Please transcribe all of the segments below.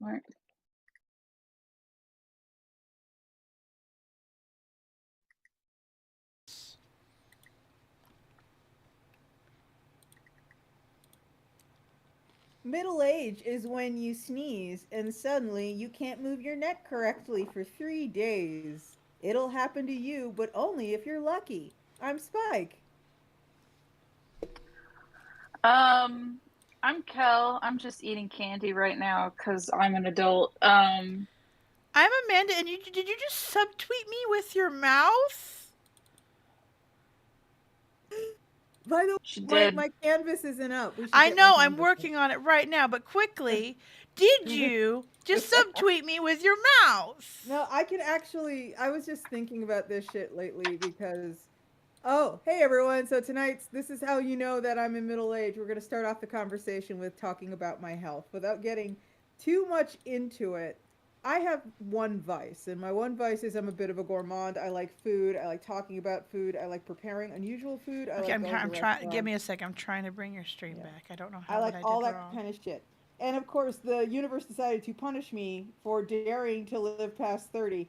Right. Middle age is when you sneeze and suddenly you can't move your neck correctly for 3 days. It'll happen to you, but only if you're lucky. I'm Spike. Um, I'm Kel. I'm just eating candy right now because I'm an adult. I'm Amanda, and did you just subtweet me with your mouth? By the She way, did. my canvas isn't up. We should I get my know, I'm canvas working on it right now, but quickly, did you just subtweet me with your mouth? No, I can actually. I was just thinking about this shit lately because. Oh, hey everyone. So tonight's. This is how you know that I'm in middle age. We're going to start off the conversation with talking about my health without getting too much into it. I have one vice, and my one vice is I'm a bit of a gourmand. I like food. I like talking about food. I like preparing unusual food. I Okay, like going to I'm trying. Give me restaurants. a second. I'm trying to bring your stream Yeah. back. I don't know I what like I all did that wrong. kind of shit. And of course, the universe decided to punish me for daring to live past 30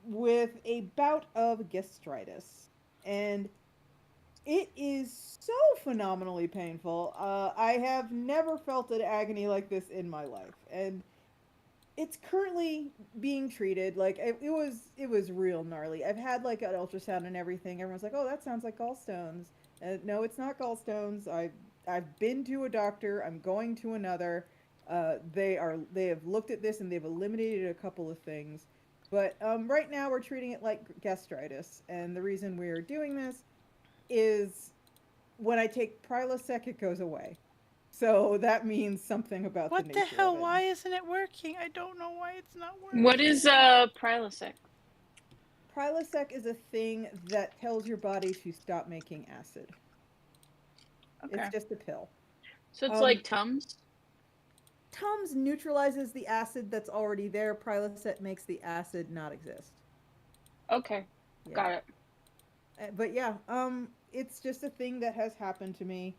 with a bout of gastritis. And it is so phenomenally painful. I have never felt an agony like this in my life. And it's currently being treated like it was real gnarly. I've had like an ultrasound and everything. Everyone's like, "Oh, that sounds like gallstones." No, it's not gallstones. I've been to a doctor. I'm going to another. They have looked at this and they've eliminated a couple of things. But right now we're treating it like gastritis, and the reason we're doing this is when I take Prilosec, it goes away. So that means something about the What the nature of hell? it. Why isn't it working? I don't know why it's not What working. is Prilosec? Prilosec is a thing that tells your body to stop making acid. It's Okay. just a pill. So it's Um, like Tums? Tums neutralizes the acid that's already there. Prilosec makes the acid not exist. Okay. Yeah. Got it. But yeah, it's just a thing that has happened to me.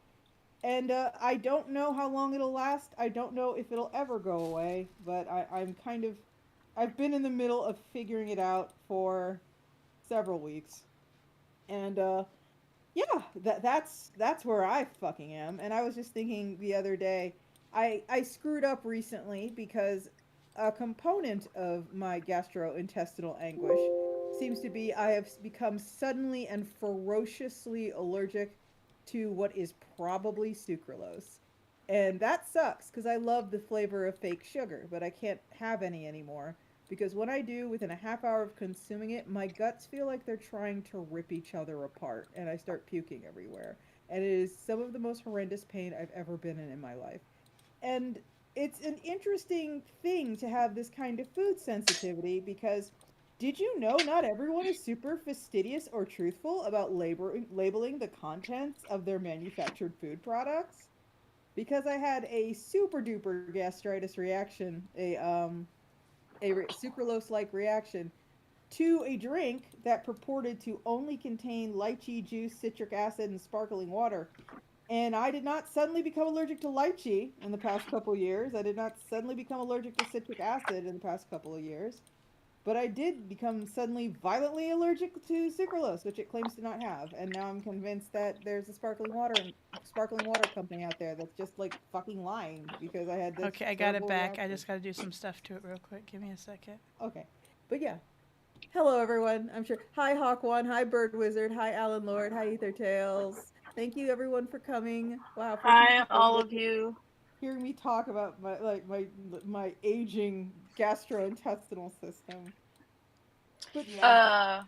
And I don't know how long it'll last. I don't know if it'll ever go away, but I'm kind of. I've been in the middle of figuring it out for several weeks. And yeah, that's where I fucking am. And I was just thinking the other day, I screwed up recently because a component of my gastrointestinal anguish seems to be I have become suddenly and ferociously allergic to what is probably sucralose. And that sucks because I love the flavor of fake sugar, but I can't have any anymore because when I do, within a half hour of consuming it, my guts feel like they're trying to rip each other apart and I start puking everywhere. And it is some of the most horrendous pain I've ever been in my life. And it's an interesting thing to have this kind of food sensitivity because did you know not everyone is super fastidious or truthful about labeling the contents of their manufactured food products? Because I had a super duper gastritis reaction, sucralose like reaction to a drink that purported to only contain lychee juice, citric acid, and sparkling water. And I did not suddenly become allergic to lychee in the past couple of years. I did not suddenly become allergic to citric acid in the past couple of years. But I did become suddenly violently allergic to sucralose, which it claims to not have. And now I'm convinced that there's a sparkling water company out there that's just like fucking lying because I had this Okay, I got it terrible back. I reaction. just got to do some stuff to it real quick. Give me a second. Okay. But yeah. Hello everyone. I'm sure. Hi Hawk One. Hi Bird Wizard. Hi Alan Lord. Hi Ether Tales. Thank you everyone for coming. Wow, 14 Hi, people all of you. hearing me talk about my aging gastrointestinal system. But yeah. Uh,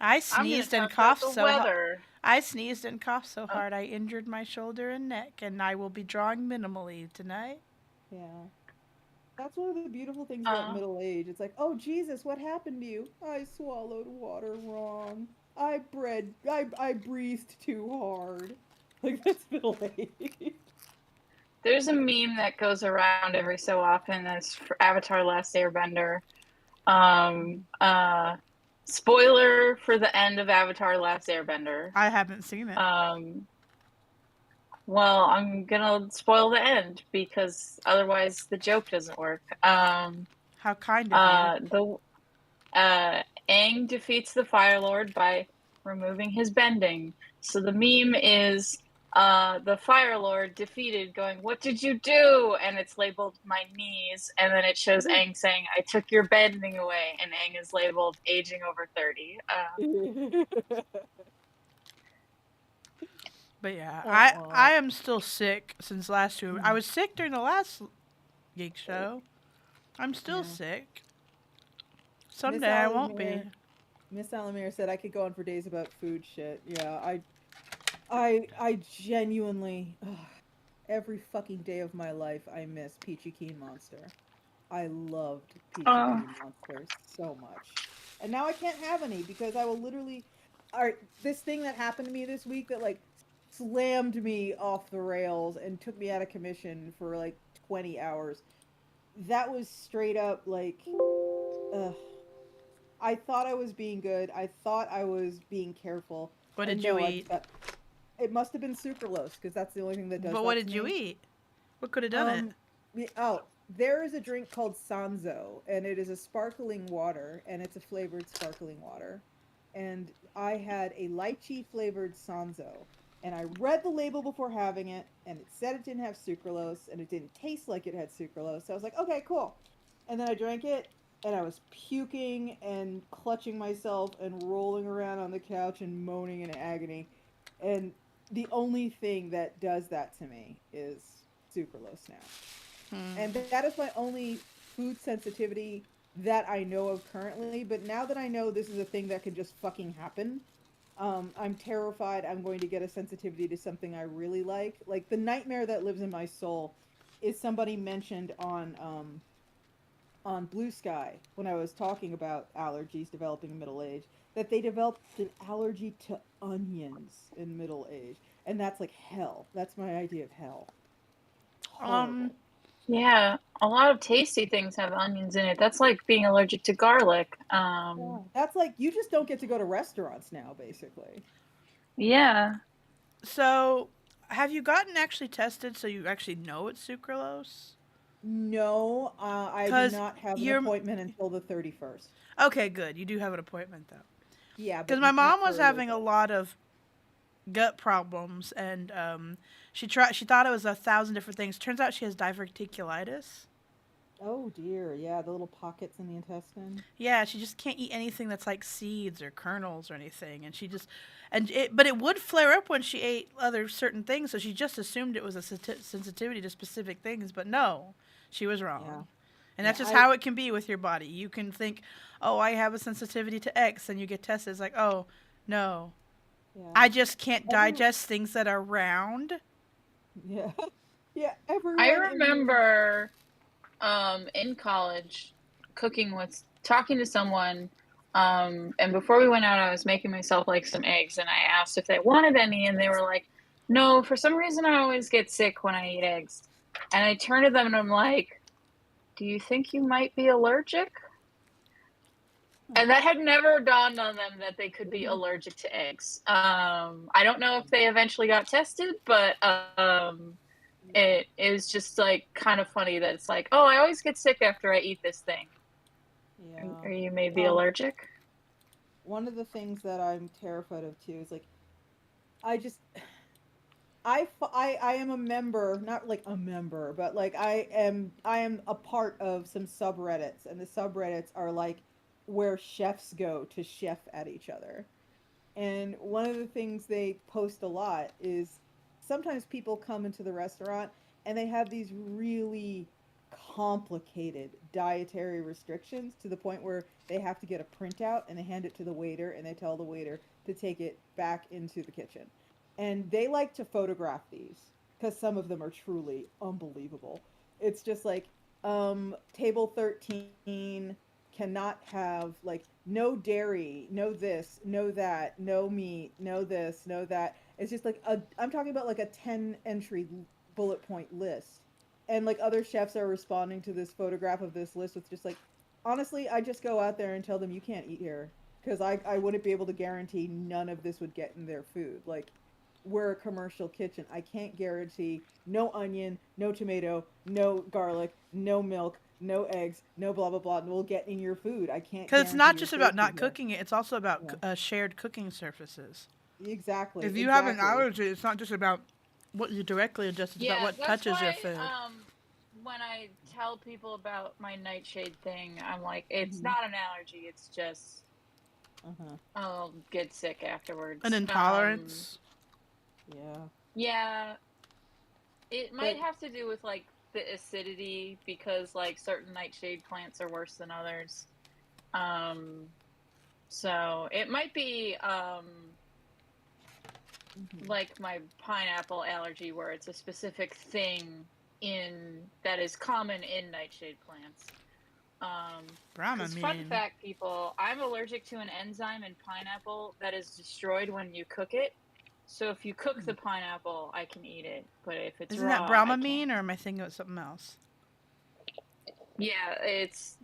I I'm gonna sneezed and talk about coughed the so hard. weather. I sneezed and coughed so Oh, hard I injured my shoulder and neck, and I will be drawing minimally tonight. Yeah. That's one of the beautiful things about uh, middle age. It's like, oh Jesus, what happened to you? I swallowed water wrong. I breathed too hard. Like that's middle age. there's a meme that goes around every so often that's for Avatar Last Airbender. Uh, spoiler for the end of Avatar Last Airbender. I haven't seen it. Um, Well, I'm gonna spoil the end because otherwise the joke doesn't work. How kind of you. The Aang defeats the Fire Lord by removing his bending. So the meme is the Fire Lord defeated, going, "What did you do?" And it's labeled "my knees," and then it shows Aang saying, "I took your bending away," and Aang is labeled aging over 30. But yeah, I Aw. am still sick since last year. I was sick during the last geek show. I'm still Yeah. sick. Miss Someday I won't be. Alamir Miss Alamir said I could go on for days about food shit. Yeah, I genuinely every fucking day of my life I miss Peachy Keen Monster. I loved Peachy Uh, Keen Monster so much. And now I can't have any because I will literally alright, this thing that happened to me this week that like slammed me off the rails and took me out of commission for like 20 hours. That was straight up like ugh. I thought I was being good. I thought I was being careful. What And did you no, I eat? just got it must have been sucralose because that's the only thing that does But what that to did you me. eat? What could have done it? Um, oh, there is a drink called Sanzo, and it is a sparkling water, and it's a flavored sparkling water. And I had a lychee flavored Sanzo, and I read the label before having it, and it said it didn't have sucralose, and it didn't taste like it had sucralose. So I was like, okay, cool. And then I drank it, and I was puking and clutching myself and rolling around on the couch and moaning in agony. And the only thing that does that to me is sucralose now. And Hmm. that is my only food sensitivity that I know of currently. But now that I know this is a thing that can just fucking happen, I'm terrified I'm going to get a sensitivity to something I really like. Like the nightmare that lives in my soul is somebody mentioned on Blue Sky when I was talking about allergies developing in middle age that they developed an allergy to onions in middle age, and that's like hell. That's my idea of hell. It's Um, horrible. yeah, a lot of tasty things have onions in it. That's like being allergic to garlic. Yeah. That's like you just don't get to go to restaurants now, basically. Yeah. so have you gotten actually tested so you actually know it's sucralose? No, I do Cause not have an you're appointment until the 31st. okay. Good. You do have an appointment though. Yeah, Cause but my not mom was for a little having a bit. lot of gut problems, and she tried. She thought it was 1,000 different things. Turns out she has diverticulitis. Oh dear, yeah, the little pockets in the intestine. Yeah, she just can't eat anything that's like seeds or kernels or anything, and she just but it would flare up when she ate other certain things, so she just assumed it was a sensitivity to specific things, but no, she was Yeah. wrong. And Yeah, that's just how it can be with your body. You can think, "Oh, I have a sensitivity to X," and you get tested. It's like, "Oh, no, yeah. I just can't Every digest things that are round." yeah. Yeah, I everyone in the remember in college cooking with talking to someone and before we went out I was making myself like some eggs and I asked if they wanted any and they were like, "No, for some reason I always get sick when I eat eggs." And I turned to them and I'm like, "Do you think you might be allergic?" And that had never dawned on them that they could be allergic to eggs. I don't know if they eventually got tested, but it was just like kind of funny that it's like, oh, I always get sick after I eat this thing. yeah. Are you maybe Um, allergic? one of the things that I'm terrified of too is like I just I am a member, not like a member, but like I am a part of some subreddits, and the subreddits are like where chefs go to chef at each other. And one of the things they post a lot is sometimes people come into the restaurant and they have these really complicated dietary restrictions to the point where they have to get a printout and they hand it to the waiter and they tell the waiter to take it back into the kitchen. And they like to photograph these because some of them are truly unbelievable. It's just like table 13 cannot have like no dairy, no this, no that, no meat, no this, no that. It's just like I'm talking about like a 10 entry bullet point list. And like other chefs are responding to this photograph of this list with just like honestly, I just go out there and tell them you can't eat here because I wouldn't be able to guarantee none of this would get in their food. Like we're a commercial kitchen. I can't guarantee no onion, no tomato, no garlic, no milk, no eggs, no blah blah blah will get in your food. I can't Because it's guarantee not your just about safety not here. cooking it; it's also about Yeah. shared cooking surfaces. Exactly. If you have an Exactly. allergy, it's not just about what you directly ingest; it's about Yeah, what that's touches your why food. when I tell people about my nightshade thing, I'm like, it's Mhm. not an allergy. It's just Uh-huh. I'll get sick An afterwards. intolerance. Yeah. Yeah, it might But have to do with like the acidity because like certain nightshade plants are worse than others. Um, so it might be mhm. like my pineapple allergy where it's a specific thing in that is common in nightshade plants. Because fun Dramamine. fact, people, I'm allergic to an enzyme in pineapple that is destroyed when you cook it. So if you cook the pineapple, I can eat it, but if it's Isn't that raw, I Dramamine, can't. or am I thinking of something else? Yeah, it's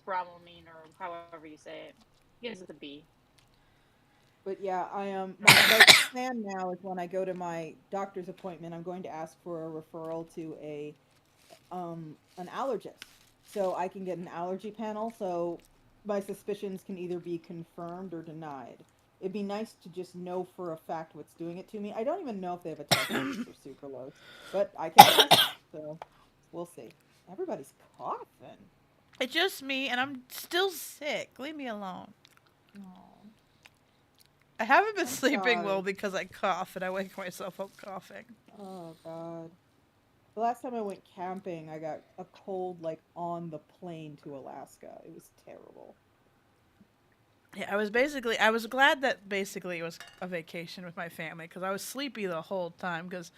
bromelain or however you say it. Begins with a B. But yeah, I my plan now is when I go to my doctor's appointment, I'm going to ask for a referral to a an allergist so I can get an allergy panel so my suspicions can either be confirmed or denied. It'd be nice to just know for a fact what's doing it to me. I don't even know if they have a test for sucralose, but I can ask. So we'll see. Everybody's coughing. It's just me, and I'm still sick. Leave me alone. Oh, I haven't been I'm sleeping well sorry. because I cough, and I wake myself up coughing. Oh God. The last time I went camping, I got a cold like on the plane to Alaska. It was terrible. Yeah, I was glad that basically it was a vacation with my family because I was sleepy the whole time because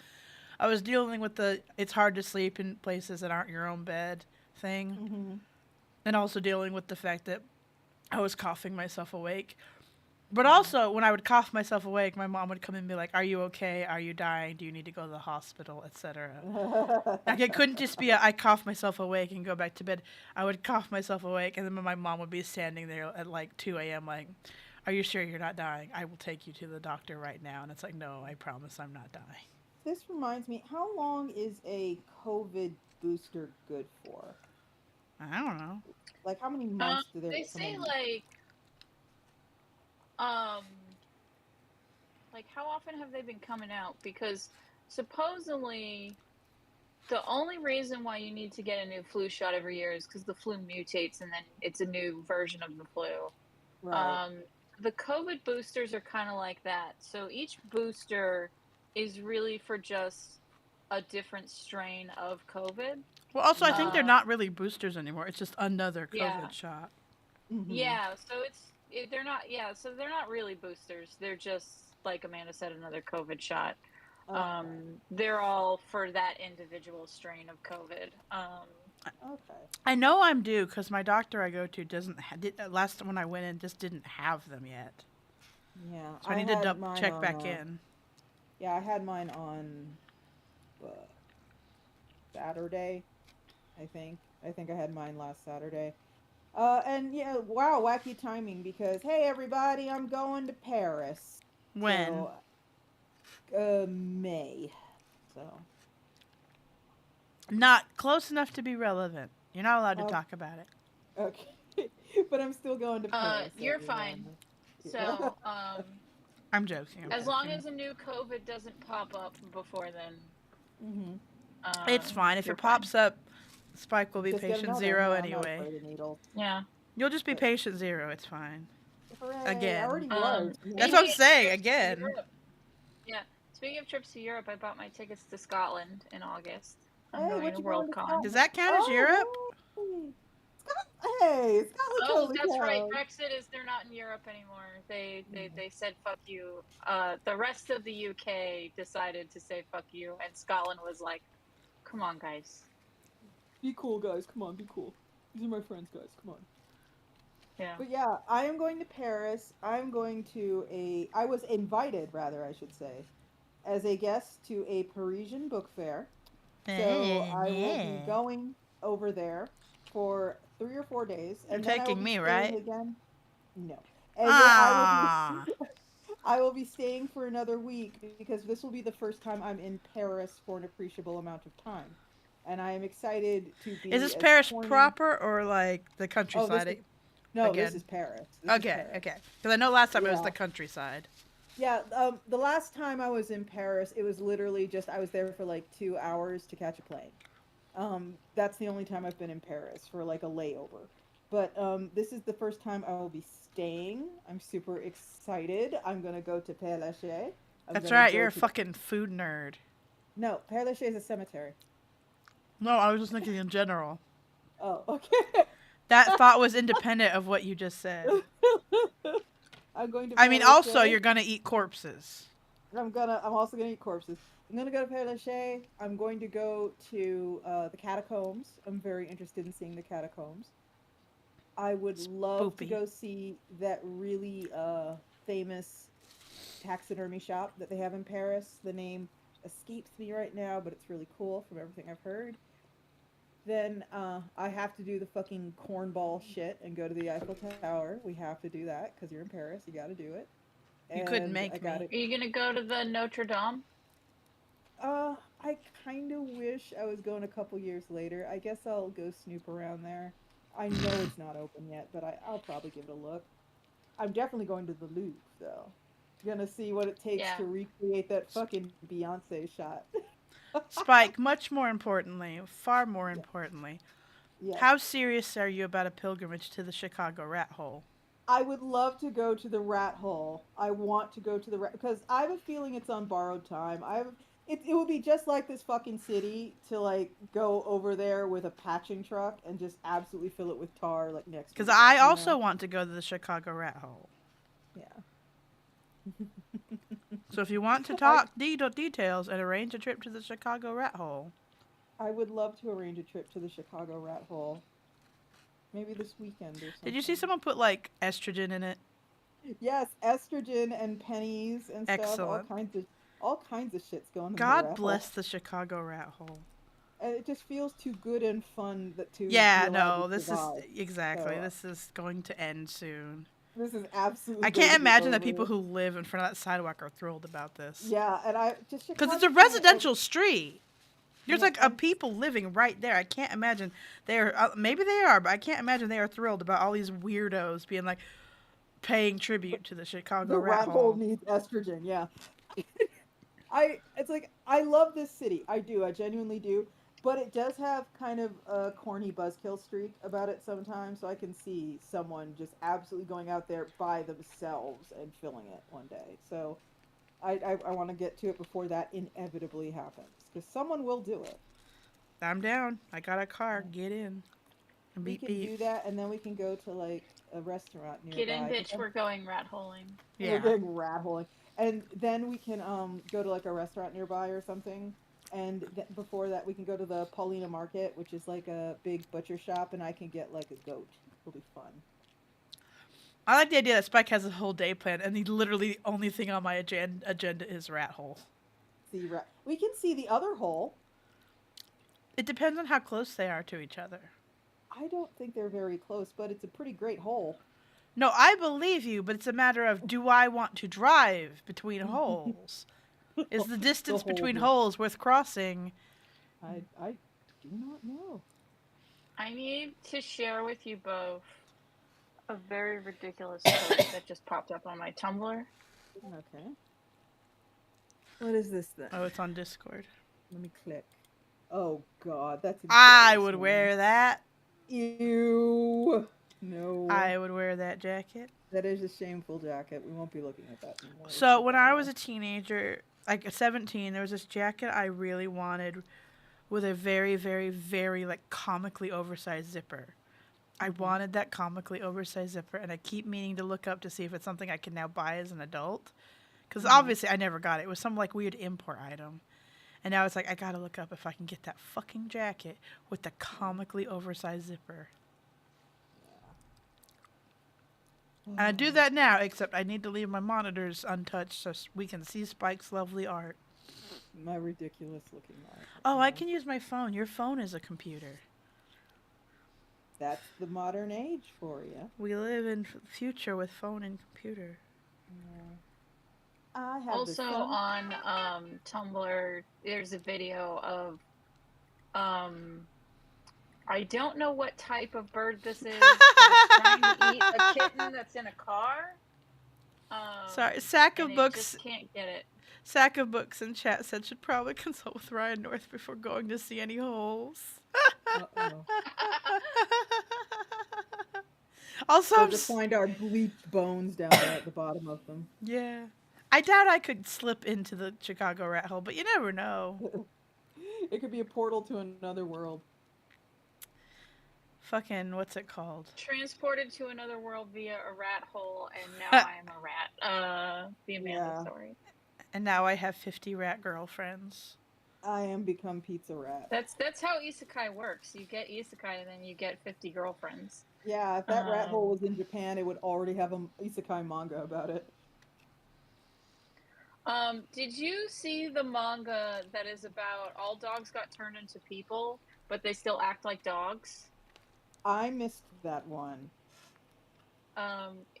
I was dealing with it's hard to sleep in places that aren't your own bed thing, Mhm. and also dealing with the fact that I was coughing myself awake. But Mhm. also, when I would cough myself awake, my mom would come and be like, "Are you okay? Are you dying? Do you need to go to the hospital, etc." Like it couldn't just be I cough myself awake and go back to bed. I would cough myself awake, and then my mom would be standing there at like 2 a.m. like, "Are you sure you're not dying? I will take you to the doctor right now." And it's like, "No, I promise I'm not dying." This reminds me, how long is a COVID booster good for? I don't know. Like, how many months do they They say recommend? um like how often have they been coming out? Because supposedly the only reason why you need to get a new flu shot every year is because the flu mutates and then it's a new version of the flu. Right. Um, the COVID boosters are kind of like that. So each booster is really for just a different strain of COVID. Well, also, I think Mhm. they're Um, not really boosters anymore. It's just another yeah, COVID shot. Mhm. yeah. So they're not, yeah. So they're not really boosters. They're just like Amanda said, another COVID shot. Okay. They're all for that individual strain of COVID. Okay. I know I'm due because my doctor I go to doesn't. Last when I went in, just didn't have them yet. Yeah, So I I need to had mine check on back in. yeah, I had mine on uh, Saturday, I think. I think I had mine last Saturday. And yeah, wow, wacky timing because hey everybody, I'm going to Paris. When? So, May. So, Not close enough to be relevant. You're not allowed to oh, talk about it. okay. But I'm still going to Paris, you're fine. everyone. Yeah. So, I'm joking. I'm as long joking. as a new COVID doesn't pop up before then, Mhm. It's fine. If it you're fine. pops up, Spike will be Just get patient another. zero Yeah, I'm not anyway. afraid of needles. Yeah. You'll just be But patient zero. It's fine. hooray, I Again. already was. That's Man. what I'm Speaking of saying. trips to Again. Europe, yeah. Speaking of trips to Europe, I bought my tickets to Scotland in August. I'm Hey, going what to you going to Worldcon. Does Scotland? that count as Europe? Oh, hey. Hey, Scotland Oh, totally that's right. counts. Brexit is they're not in Europe anymore. Yeah. They said fuck you. The rest of the UK decided to say fuck you, and Scotland was like, come on, guys. Be cool, guys. Come on, be cool. These are my friends, guys. Come on. Yeah. But yeah, I am going to Paris. I'm going to I was invited, rather, I should say, as a guest to a Parisian book fair. So I will be Yeah. going over there for 3 or 4 days, You're and then I will taking be me, staying right? again. No. And then I will be Ah. I will be staying for another week because this will be the first time I'm in Paris for an appreciable amount of time. And I am excited to Is be this as Paris corny. proper or like the Oh, this countryside is no, this again? is Paris. This is Okay, Paris. okay. Because I know last time it was Yeah. the countryside. Yeah, the last time I was in Paris, it was literally just I was there for like 2 hours to catch a plane. That's the only time I've been in Paris for like a layover. But this is the first time I will be staying. I'm super excited. I'm gonna go to Père Lachaise. I'm That's gonna right, go you're a to the... fucking food nerd. No, Père Lachaise is a cemetery. No, I was just thinking in general. Oh, okay. That thought was independent of what you just said. I'm going to I Père mean, also, Lachaise. you're gonna eat corpses. I'm also gonna eat corpses. I'm gonna go to Père Lachaise. I'm going to go to the catacombs. I'm very interested in seeing the catacombs. I would love to Spoopy. go see that really famous taxidermy shop that they have in Paris. The name escapes me right now, but it's really cool from everything I've heard. Then I have to do the fucking cornball shit and go to the Eiffel Tower. We have to do that because you're in Paris. You got to do it. You couldn't And I make got me. it. Are you gonna go to the Notre Dame? I kind of wish I was going a couple years later. I guess I'll go snoop around there. I know it's not open yet, but I'll probably give it a look. I'm definitely going to the Louvre though. Gonna see what it takes Yeah. to recreate that fucking Beyonce shot. Spike, much more importantly, far more Yeah. importantly, Yes. how serious are you about a pilgrimage to the Chicago rat hole? I would love to go to the rat hole. I want to go to the rat because I have a feeling it's on borrowed time. It would be just like this fucking city to like go over there with a patching truck and just absolutely fill it with tar like next Because weekend, I you also know? want to go to the Chicago rat hole. Yeah. So if you want to I talk details and arrange a trip to the Chicago rat hole, I would love to arrange a trip to the Chicago rat hole. Maybe this weekend or did you see something. someone put like estrogen in it? Yes, estrogen and pennies and stuff, Excellent. all kinds of shit's going in the God rat hole. bless the Chicago rat hole. And it just feels too good and fun that to be Yeah, allowed to no, this is survive. exactly. So This is going to end soon. this is absolutely I going can't to be imagine that people over. who live in front of that sidewalk are thrilled about this. Yeah, and I just Because it's a Chicago's kind of residential street. There's yeah, like a and people living right there. I can't imagine they're maybe they are, but I can't imagine they are thrilled about all these weirdos being like paying tribute to the Chicago the rat rat hole hole. needs estrogen. Yeah, I it's like I love this city. I do. I genuinely do. But it does have kind of a corny buzzkill streak about it sometimes. So I can see someone just absolutely going out there by themselves and filling it one day. So I want to get to it before that inevitably happens because someone will do it. I'm down. I got a car. Get in. We Beep can beep. do that, and then we can go to like a restaurant Get in, nearby. bitch. We're going rat holing. We're Yeah. getting rat holing, and then we can go to like a restaurant nearby or something. And before that, we can go to the Paulina Market, which is like a big butcher shop, and I can get like a goat. It'll be fun. I like the idea that Spike has a whole day planned, and literally the only thing on my agenda is rat hole. See, we can see the other hole. It depends on how close they are to each other. I don't think they're very close, but it's a pretty great hole. No, I believe you, but it's a matter of do I want to drive between holes? Is the The distance hole. between holes worth crossing? I do not know. I need to share with you both a very ridiculous post that just popped up on my Tumblr. Okay. What is this then? Oh, it's on Discord. Let me click. Oh God, that's. I would embarrassing. wear that. Ew. No. I would wear that jacket. That is a shameful jacket. We won't be looking at that anymore. So when I was a teenager, like 17, there was this jacket I really wanted with a very, very, very like comically oversized zipper. I wanted that comically oversized zipper, and I keep meaning to look up to see if it's something I can now buy as an adult. Because obviously I never got it. It was some like weird import item. And now it's like, I gotta look up if I can get that fucking jacket with the comically oversized zipper. And I do that now, except I need to leave my monitors untouched so we can see Spike's lovely art. My ridiculous looking art. Oh, I can use my phone. Your phone is a computer. That's the modern age for you. We live in future with phone and computer. Yeah. I have the Also sun. on Tumblr, there's a video of um, I don't know what type of bird this is, but it's trying to eat a kitten that's in a car. Sorry, sack And of it just books. can't get it. Sack of books in chat said should probably consult with Ryan North before going to see any holes. Uh-oh. Also, We'll just find our bleached bones down there at the bottom of them. yeah. I doubt I could slip into the Chicago rat hole, but you never know. It could be a portal to another world. Fucking, what's it called? Transported to another world via a rat hole, and now I am a rat. The Amanda Yeah. story. And now I have 50 rat girlfriends. I am become pizza rat. That's how isekai works. You get isekai, and then you get 50 girlfriends. Yeah, if that rat hole was in Japan, it would already have a isekai manga about it. Did you see the manga that is about all dogs got turned into people, but they still act like dogs? I missed that one.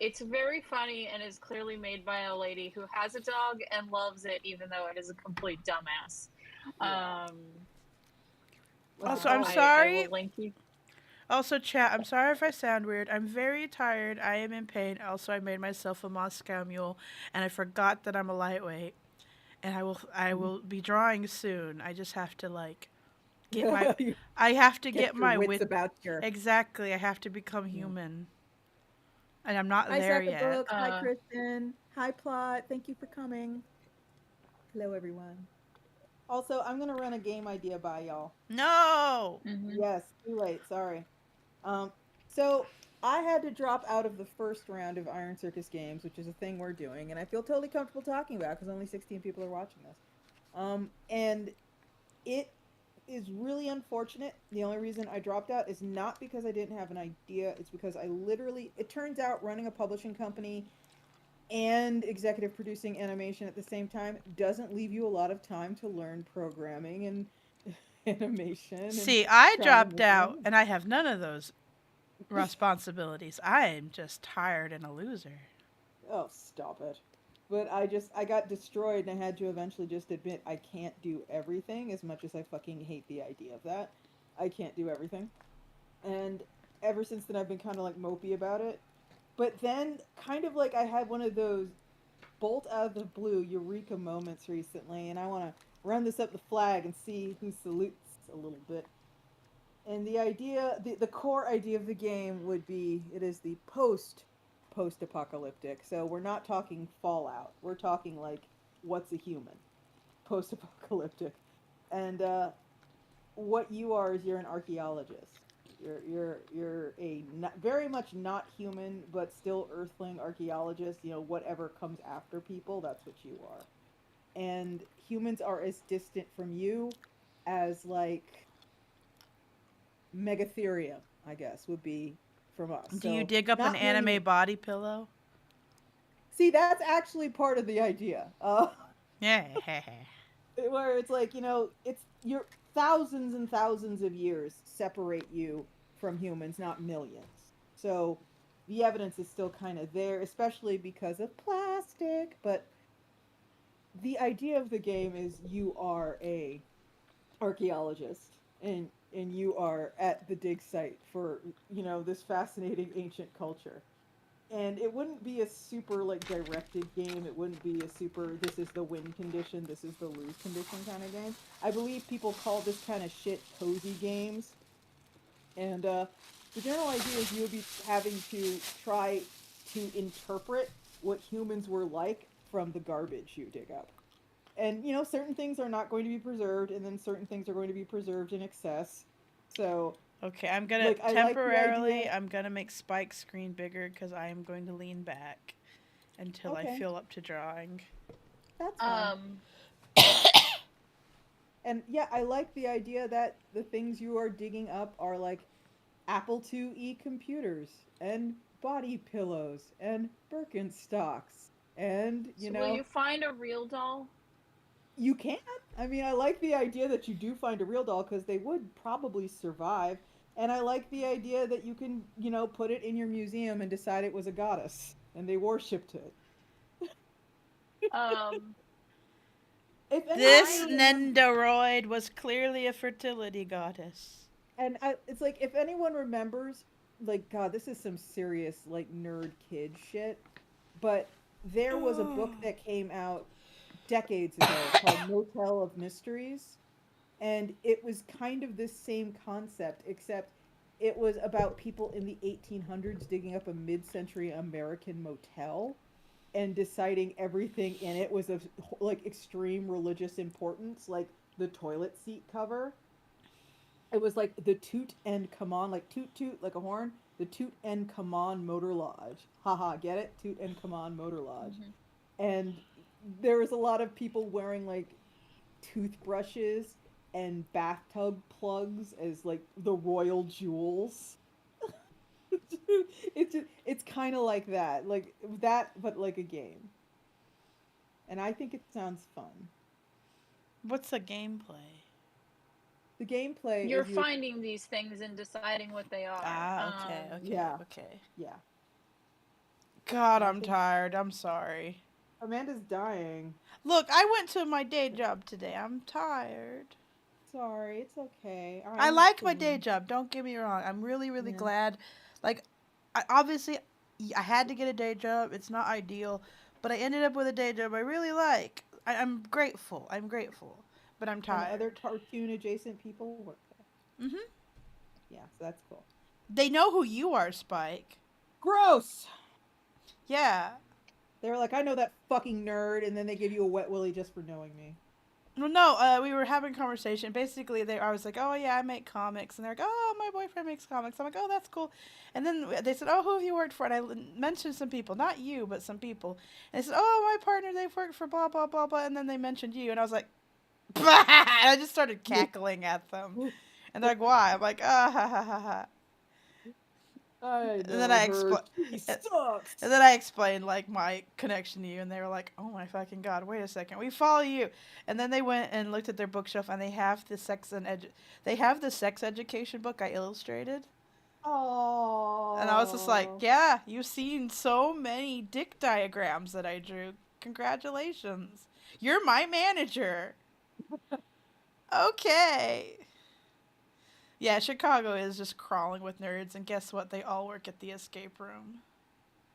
It's very funny and is clearly made by a lady who has a dog and loves it, even though it is a complete dumbass. Yeah. Also, I'm I sorry. will link you. Also, chat, I'm sorry if I sound weird. I'm very tired. I am in pain. Also, I made myself a Moscow mule, and I forgot that I'm a lightweight. And I will be drawing soon. I just have to like get my I have to get your my wits about your. exactly. I have to become human. And I'm not Hi, there Sack of yet. Books. Hi, Kristen. Hi, Plot. Thank you for coming. Hello, everyone. Also, I'm gonna run a game idea by y'all. No. Mm-hmm. Yes, too late. Sorry. So I had to drop out of the first round of Iron Circus games, which is a thing we're doing, and I feel totally comfortable talking about because only 16 people are watching this. And it is really unfortunate. The only reason I dropped out is not because I didn't have an idea. It's because I literally, it turns out running a publishing company and executive producing animation at the same time doesn't leave you a lot of time to learn programming and animation. See, And I trying to dropped make out money. and I have none of those responsibilities. I am just tired and a loser. Oh, stop it. But I got destroyed and I had to eventually just admit I can't do everything as much as I fucking hate the idea of that. I can't do everything. And ever since then I've been kind of like mopey about it. But then kind of like I had one of those bolt out of the blue eureka moments recently and I want to run this up the flag and see who salutes a little bit. And the idea, the core idea of the game would be it is the post apocalyptic. So we're not talking Fallout. We're talking like what's a human? Post apocalyptic. And what you are is you're an archaeologist. You're a not, very much not human but still earthling archaeologist, you know, whatever comes after people, that's what you are. And humans are as distant from you as like Megatherium, I guess, would be from us. Do you So dig up an not many. anime body pillow? See, that's actually part of the idea. Yeah. Where it's like, you know, it's your thousands and thousands of years separate you from humans, not millions. So the evidence is still kind of there, especially because of plastic. But the idea of the game is you are a archaeologist and you are at the dig site for, you know, this fascinating ancient culture. And it wouldn't be a super like directed game. It wouldn't be a super this is the win condition, this is the lose condition kind of game. I believe people call this kind of shit cozy games. And the general idea is you would be having to try to interpret what humans were like from the garbage you dig up. And you know, certain things are not going to be preserved, and then certain things are going to be preserved in excess. So Okay, I'm gonna like I like the temporarily. idea. I'm gonna make Spike's screen bigger because I am going to lean back until I Okay, feel up to drawing. that's fine. Um, And yeah, I like the idea that the things you are digging up are like Apple IIe computers and body pillows and Birkenstocks. And, you so will know, you find a real doll? you can. I mean, I like the idea that you do find a real doll because they would probably survive. And I like the idea that you can, you know, put it in your museum and decide it was a goddess and they worshipped it. Um, If This I anyone Nendoroid was clearly a fertility goddess. it's like if anyone remembers, like God, this is some serious like nerd kid shit. But there was a book that came out decades ago called Motel of Mysteries, and it was kind of this same concept, except it was about people in the 1800s digging up a mid-century American motel and deciding everything in it was of like extreme religious importance, like the toilet seat cover. It was like the toot and come on, like toot toot like a horn, the toot and come on motor lodge. Haha, get it? Toot and come on motor lodge. mhm. And there was a lot of people wearing like toothbrushes and bathtub plugs as like the royal jewels. It's kind of like that, but like a game. And I think it sounds fun. What's the gameplay? The gameplay You're is you, finding these things and deciding what they are. Ah, okay, okay, yeah, okay. yeah. God, And I I'm think tired. I'm sorry. Amanda's dying. Look, I went to my day job today. I'm tired. Sorry, it's okay. I I'm the like my day same. job. Don't get me wrong. I'm really, really Yeah. glad. Like, obviously, I had to get a day job. It's not ideal, but I ended up with a day job I really like. I'm grateful. I'm grateful, but I'm And other tired. cartoon adjacent people work there. Mhm. Yeah, so that's cool. They know who you are, Spike. Gross. Yeah. They were like, I know that fucking nerd, and then they give you a wet willy just for knowing me. Well, no, we were having a conversation. Basically, I was like, "Oh yeah, I make comics," and they're like, "Oh, my boyfriend makes comics." I'm like, "Oh, that's cool." And then they said, "Oh, who have you worked for?" And mentioned some people, not you, but some people. And they said, "Oh, my partner, they've worked for blah blah blah blah." And then they mentioned you, and I was like, and I just started cackling at them. And they're like, "Why?" I'm like, "Ah ha ha ha ha." I And then know I her. explained. She And sucks. then I explained like my connection to you, and they were like, "Oh my fucking god! Wait a second, we follow you." And then they went and looked at their bookshelf, and they have the sex education book I illustrated, and I was just like, Oh. "Yeah, you've seen so many dick diagrams that I drew. Congratulations, you're my manager." Okay. Yeah, Chicago is just crawling with nerds, and guess what? They all work at the escape room.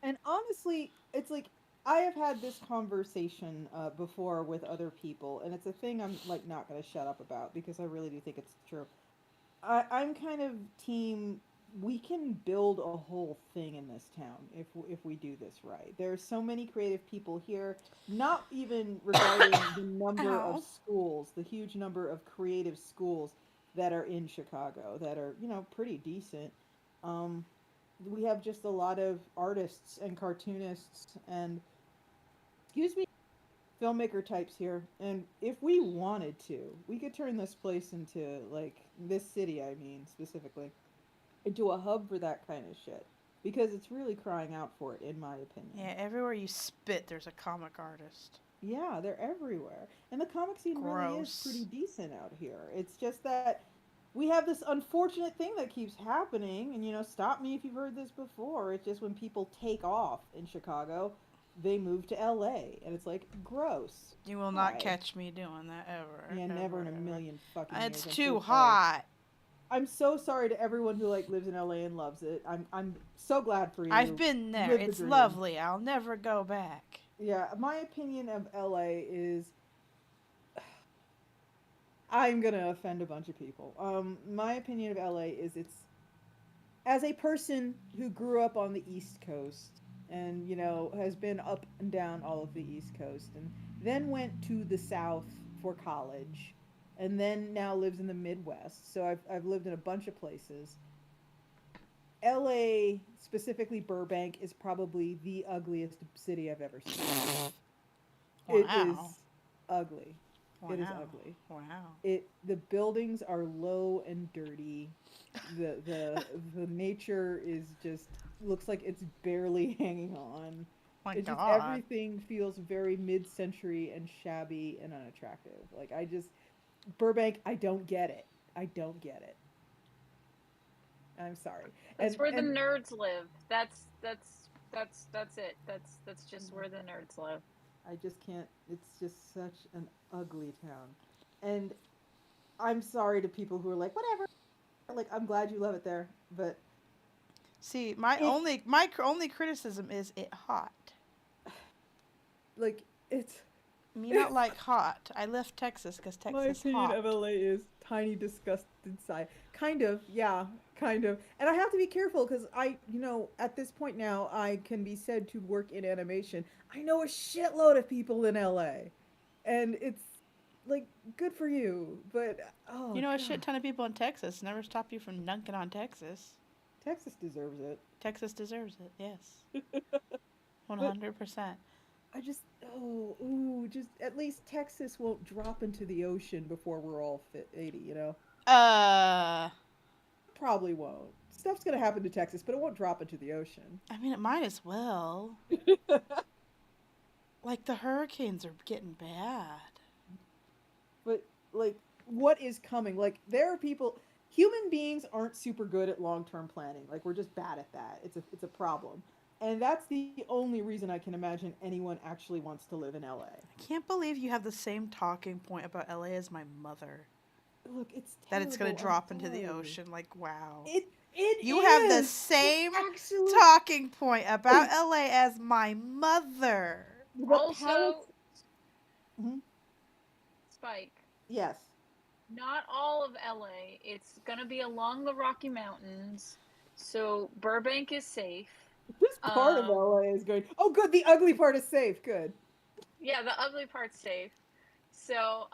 And honestly, it's like I have had this conversation before with other people, and it's a thing I'm like not going to shut up about because I really do think it's true. I'm kind of team. We can build a whole thing in this town if we do this right. There are so many creative people here. Not even regarding the number of Ow. schools, the huge number of creative schools that are in Chicago that are pretty decent. Um, we have just a lot of artists and cartoonists and excuse me filmmaker types here, and if we wanted to we could turn this place into like this city, I mean specifically, into a hub for that kind of shit because it's really crying out for it in my opinion. Yeah, everywhere you spit, there's a comic artist. Yeah, they're everywhere, and the comic scene really is pretty Gross. decent out here. It's just that we have this unfortunate thing that keeps happening, and stop me if you've heard this before. It's just when people take off in Chicago, they move to LA, and it's like gross. You will not Why? catch me doing that ever, Yeah, never ever, in a ever. million fucking It's years. I'm so too sorry. hot. I'm so sorry to everyone who like lives in LA and loves it. I'm so glad for I've you. been there. Live the It's dream. lovely. I'll never go back. Yeah, my opinion of LA is I'm gonna offend a bunch of people. My opinion of LA is it's as a person who grew up on the East Coast and has been up and down all of the East Coast and then went to the South for college and then now lives in the Midwest. So I've lived in a bunch of places. LA, specifically Burbank, is probably the ugliest city I've ever seen. It Wow. is ugly. It is Wow. ugly. Wow. The buildings are low and dirty. The nature is just looks like it's barely hanging on. My It just God. everything feels very mid-century and shabby and unattractive. Like I just Burbank, I don't get it. I don't get it. I'm sorry. That's And where the and nerds live. That's it. That's just where the nerds live. I just can't. It's just such an ugly town. And I'm sorry to people who are like, whatever. Like, I'm glad you love it there, but See, my it only criticism is it hot. like it's Me not like hot. I left Texas because my Texas opinion hot. of LA is tiny, disgusted side. Kind of, yeah, kind of. And I have to be careful because at this point now, I can be said to work in animation. I know a shitload of people in LA, and it's like good for you. But You oh know, a shit god, ton of people in Texas never stop you from dunking on Texas. Texas deserves it. Texas deserves it. Yes, But 100%. I just just at least Texas won't drop into the ocean before we're all 80. Uh, Probably won't. Stuff's gonna happen to Texas, but it won't drop into the ocean. I mean, it might as well. Like the hurricanes are getting bad. But like, what is coming? Like, there are people. Human beings aren't super good at long-term planning. Like, we're just bad at that. It's a problem, and that's the only reason I can imagine anyone actually wants to live in LA. I can't believe you have the same talking point about LA as my mother. Look, it's That it's gonna terrible. I'm drop into the sorry. ocean. Like, wow. It You have the is. It same actually. talking point about LA as my mother. What Also, pallets? Mhm. Spike, Yes. not all of LA. It's gonna be along the Rocky Mountains, so Burbank is safe. This part of Um, LA is going. Oh, good. The ugly part is safe. Good. yeah, the ugly part's safe. So,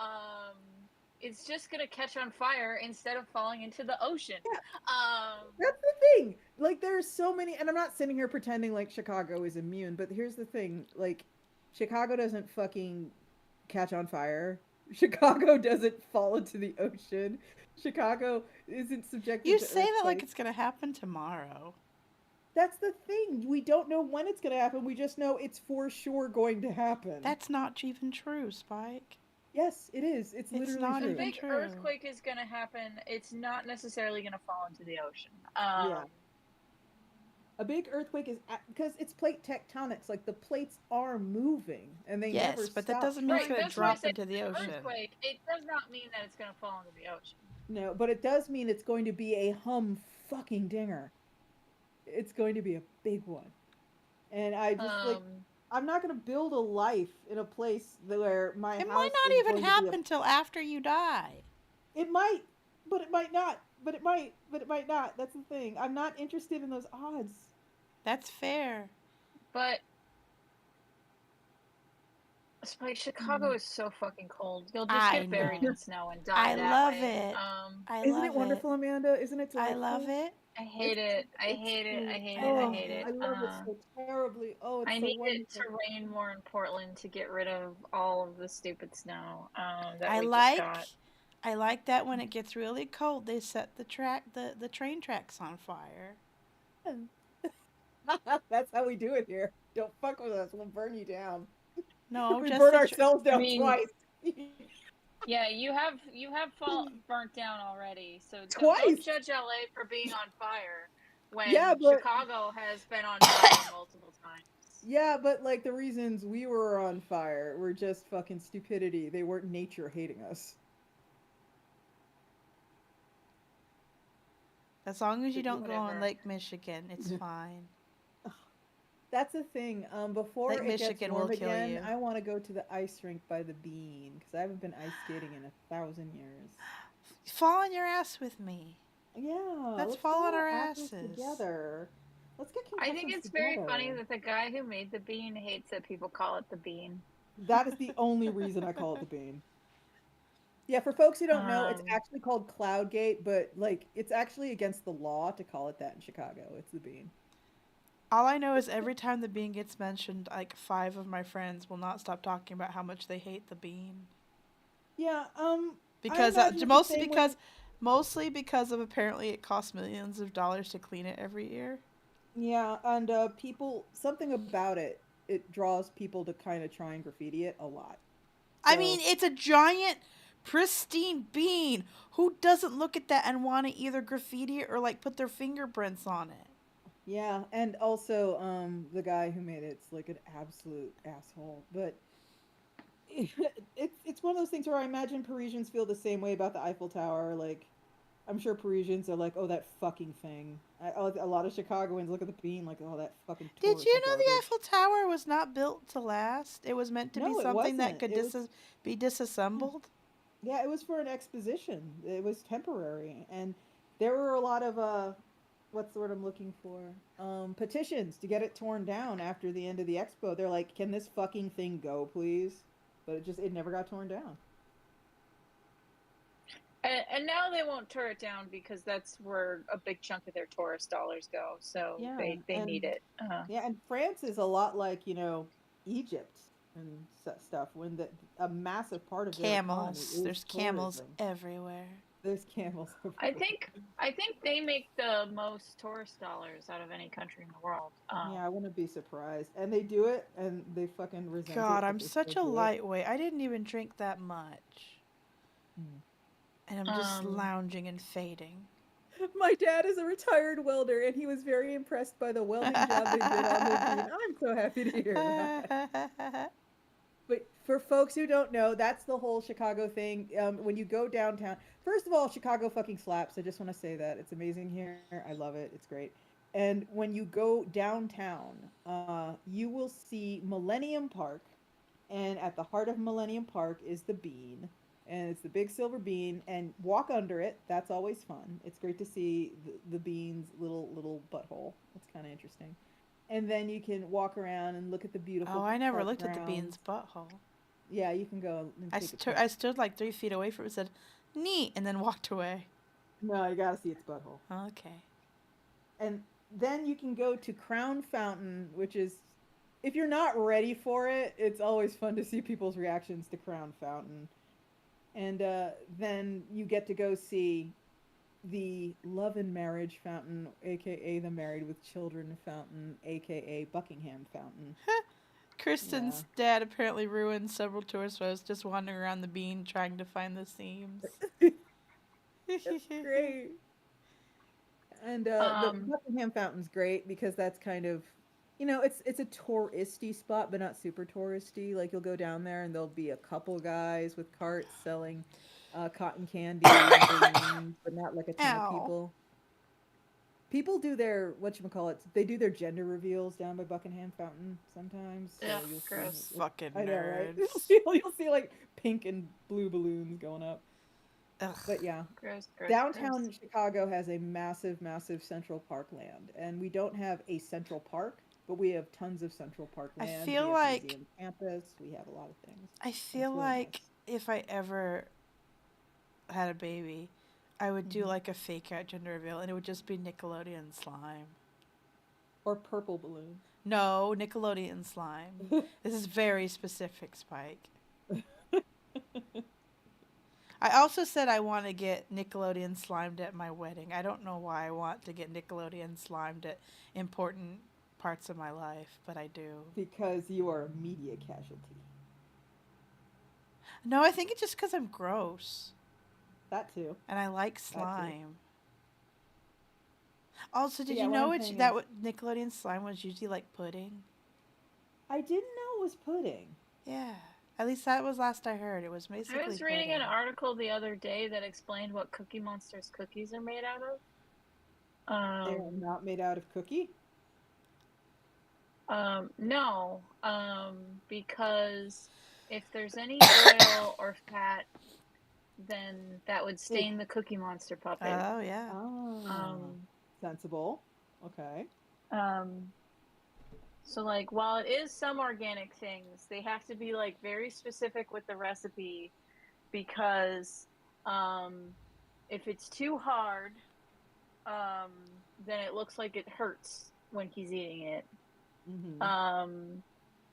it's just gonna catch on fire instead of falling into the ocean. Yeah, Um, that's the thing. Like, there's so many, and I'm not sitting here pretending like Chicago is immune, but here's the thing: like, Chicago doesn't fucking catch on fire. Chicago doesn't fall into the ocean. Chicago isn't subjected You to say that like earthquakes. it's gonna happen tomorrow. That's the thing. We don't know when it's going to happen. We just know it's for sure going to happen. That's not even true, Spike. Yes, it is. It's It's literally not a true. even big true. earthquake is gonna happen. It's not necessarily gonna fall into the ocean. Yeah. A big earthquake is because it's plate tectonics. Like, the plates are moving and they never Yes, but that stop doesn't mean it's right. gonna That's why I drop said into the ocean. earthquake. It does not mean that it's gonna fall into the ocean. No, but it does mean it's going to be a fucking dinger. It's going to be a big one. And I just like, Um, I'm not going to build a life in a place where my It might house not is even going to be a. happen till after you die. It might, but it might not. But it might, but it might not. That's the thing. I'm not interested in those odds. That's fair. but Spike, Chicago Mm. is so fucking cold. You'll just I get buried in know. snow and die I that love way. it. I Isn't it love it. wonderful, Amanda? Isn't it I love delightful? it. I It's hate it. I it's hate it. I hate I it. I love oh, hate I it. it. love it so terribly. Oh, it's I so need it to wonderful. rain more in Portland to get rid of all of the stupid snow that I we just like got. I like that when it gets really cold they set the train tracks on fire. That's how we do it here. Don't fuck with us. We'll burn you down. No, We just burn the ourselves I down mean, twice. yeah, you have burnt down already. So don't Twice. judge LA for being on fire Yeah, when but Chicago has been on fire multiple times. like, the reasons we were on fire were just fucking stupidity. They weren't nature hating us. as long as you don't go on Whatever. Lake Michigan, it's fine. That's the thing. Before Lake it gets Michigan will warm kill again, you. I want to go to the ice rink by the Bean because I haven't been ice skating in 1,000 years. Fall on your ass with me. Yeah, Let's let's fall fall on on our our asses asses. together. Let's get I think concussions it's very funny together. that the guy who made the bean hates that people call it the bean. That is the only reason I call it the Bean. Yeah, for folks who don't know, it's Um, actually called Cloudgate, but like, it's actually against the law to call it that in Chicago. It's the Bean. All I know is every time the bean gets mentioned, like 5 of my friends will not stop talking about how much they hate the bean. Yeah, I Because imagine it's the mostly same way. because mostly because of apparently it costs millions of dollars to clean it every year. Yeah, and people, something about it, it draws people to kind of try and graffiti it a lot. I mean, So, it's a giant pristine bean. Who doesn't look at that and want to either graffiti it or like put their fingerprints on it? yeah, and also the guy who made it's like an absolute asshole. But it's one of those things where I imagine Parisians feel the same way about the Eiffel Tower. Like, I'm sure Parisians are like, "Oh, that fucking thing." A lot of Chicagoans look at the bean like, "Oh, that fucking Did you tourist know the garbage." Eiffel Tower was not built to last? It was meant to be No, it something that wasn't. could It was be disassembled. yeah, it was for an exposition. It was temporary, and there were a lot of what's the word I'm looking for? Petitions to get it torn down after the end of the expo. They're like, "Can this fucking thing go, please?" But it never got torn down. And now they won't tear it down because that's where a big chunk of their tourist dollars go. So Yeah, they need it. yeah, and France is a lot like Egypt and stuff. When a massive part of their economy Camels. is There's camels tourism. everywhere. There's camels I everywhere. think I think they make the most tourist dollars out of any country in the world. Yeah, I wouldn't be surprised. And they do it, and they fucking resent God, it, but I'm they still such a do it. lightweight. I didn't even drink that much. Mm. And I'm just um, lounging and fading. My dad is a retired welder, and he was very impressed by the welding job they did on their bean. I'm so happy to hear that. But for folks who don't know, that's the whole Chicago thing. When you go downtown, first of all, Chicago fucking slaps. I just want to say that it's amazing here. I love it. It's great. And when you go downtown, you will see Millennium Park, and at the heart of Millennium Park is the bean, and it's the big silver bean. And walk under it. That's always fun. It's great to see the bean's little butthole. That's kind of interesting. And then you can walk around and look at the Oh, beautiful I never park looked at the bean's grounds. butthole. Yeah, you can go and take a peek. I stood like 3 feet away from it and said, neat, and then walked away. No, you gotta see its butthole. Okay. And then you can go to Crown Fountain, which is, if you're not ready for it, it's always fun to see people's reactions to Crown Fountain. And then you get to go see the Love and Marriage Fountain, aka the Married with Children Fountain, aka Buckingham Fountain. Yeah. Kristen's dad apparently ruined several tourist photos just wandering around the bean trying to find the seams. That's great. And the um, Buckingham Fountain's great because that's kind of, it's a touristy spot, but not super touristy. Like you'll go down there and there'll be a couple guys with carts selling cotton candy and balloons, but not like a ton of Ow. people. People do their whatchamacallit, they do their gender reveals down by Buckingham Fountain sometimes. So yeah, you'll see, gross. Fucking I know, right? nerds. You'll see like pink and blue balloons going up. Ugh. But yeah, Gross, gross, downtown gross. Chicago has a massive, massive Central Park land, and we don't have a Central Park, but we have tons of Central Park I land. We feel have like museum campus. We have a lot of things. I It's feel really like nice. if I ever had a baby, I would do Hmm. like a fake out gender reveal and it would just be Nickelodeon slime. Or purple balloon. No, Nickelodeon slime. This is very specific, Spike. I also said I want to get Nickelodeon slimed at my wedding. I don't know why I want to get Nickelodeon slimed at important parts of my life, but I do. Because you are a media casualty. No, I think it's just because I'm gross That too. and I like That too. slime. Also, But did yeah, you what know I'm saying that is, Nickelodeon slime was usually like pudding? I didn't know it was pudding. Yeah. At least that was last I heard. It was I basically was reading an pudding. article the other day that explained what Cookie Monster's cookies are made out of. They are Um, not made out of cookie. no, because if there's any oil or fat, then that would It. stain the Cookie Monster puppet. Oh, yeah. Ah, Um, sensible. Okay. um, so like while it is some organic things, they have to be like very specific with the recipe because um, if it's too hard, um, then it looks like it hurts when he's eating it. Mm-hmm. Um,